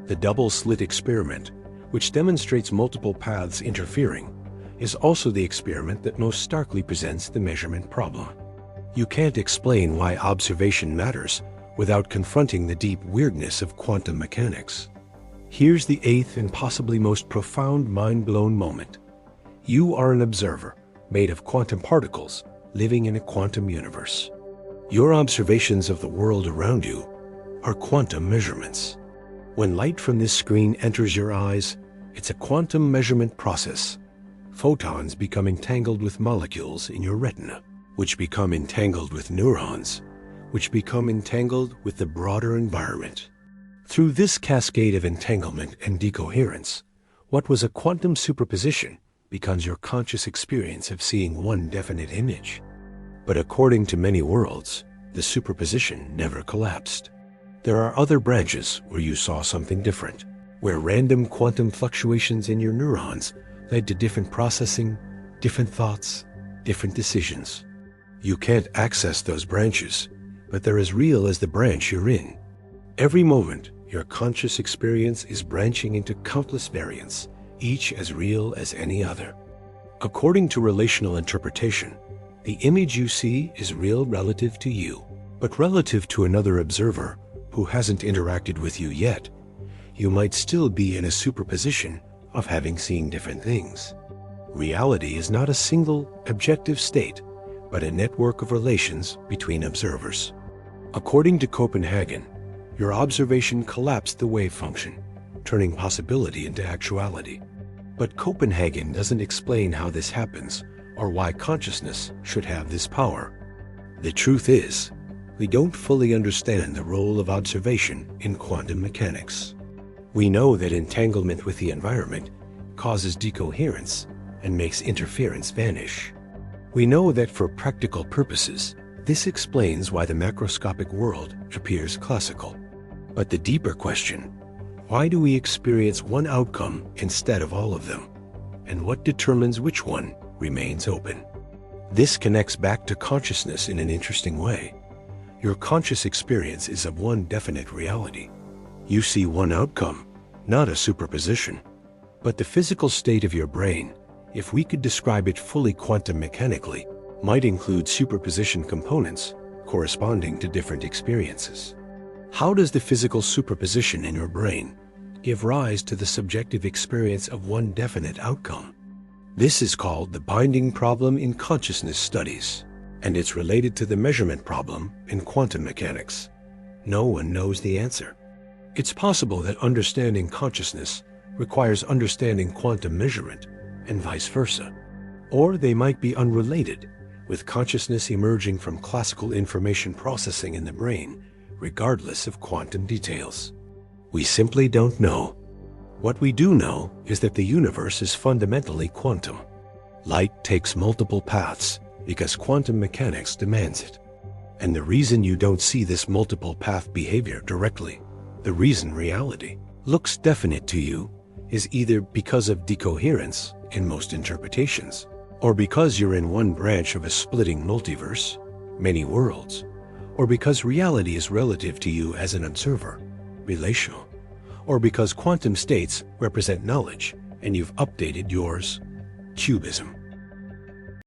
The double-slit experiment, which demonstrates multiple paths interfering, is also the experiment that most starkly presents the measurement problem. You can't explain why observation matters without confronting the deep weirdness of quantum mechanics. Here's the eighth and possibly most profound mind-blown moment. You are an observer, made of quantum particles, living in a quantum universe. Your observations of the world around you are quantum measurements. When light from this screen enters your eyes, it's a quantum measurement process. Photons become entangled with molecules in your retina, which become entangled with neurons, which become entangled with the broader environment. Through this cascade of entanglement and decoherence, what was a quantum superposition becomes your conscious experience of seeing one definite image. But according to many worlds, the superposition never collapsed. There are other branches where you saw something different, where random quantum fluctuations in your neurons led to different processing, different thoughts, different decisions. You can't access those branches, but they're as real as the branch you're in. Every moment, your conscious experience is branching into countless variants, each as real as any other. According to relational interpretation, the image you see is real relative to you. But relative to another observer who hasn't interacted with you yet, you might still be in a superposition of having seen different things. Reality is not a single objective state, but a network of relations between observers. According to Copenhagen, your observation collapsed the wave function, turning possibility into actuality. But Copenhagen doesn't explain how this happens or why consciousness should have this power. The truth is, we don't fully understand the role of observation in quantum mechanics. We know that entanglement with the environment causes decoherence and makes interference vanish. We know that for practical purposes, this explains why the macroscopic world appears classical. But the deeper question, why do we experience one outcome instead of all of them? And what determines which one remains open? This connects back to consciousness in an interesting way. Your conscious experience is of one definite reality. You see one outcome, not a superposition. But the physical state of your brain, if we could describe it fully quantum mechanically, might include superposition components corresponding to different experiences. How does the physical superposition in your brain give rise to the subjective experience of one definite outcome? This is called the binding problem in consciousness studies, and it's related to the measurement problem in quantum mechanics. No one knows the answer. It's possible that understanding consciousness requires understanding quantum measurement, and vice versa. Or they might be unrelated, with consciousness emerging from classical information processing in the brain, regardless of quantum details. We simply don't know. What we do know is that the universe is fundamentally quantum. Light takes multiple paths because quantum mechanics demands it. And the reason you don't see this multiple path behavior directly, the reason reality looks definite to you, is either because of decoherence in most interpretations, or because you're in one branch of a splitting multiverse, many worlds, or because reality is relative to you as an observer, relational, or because quantum states represent knowledge and you've updated yours, cubism.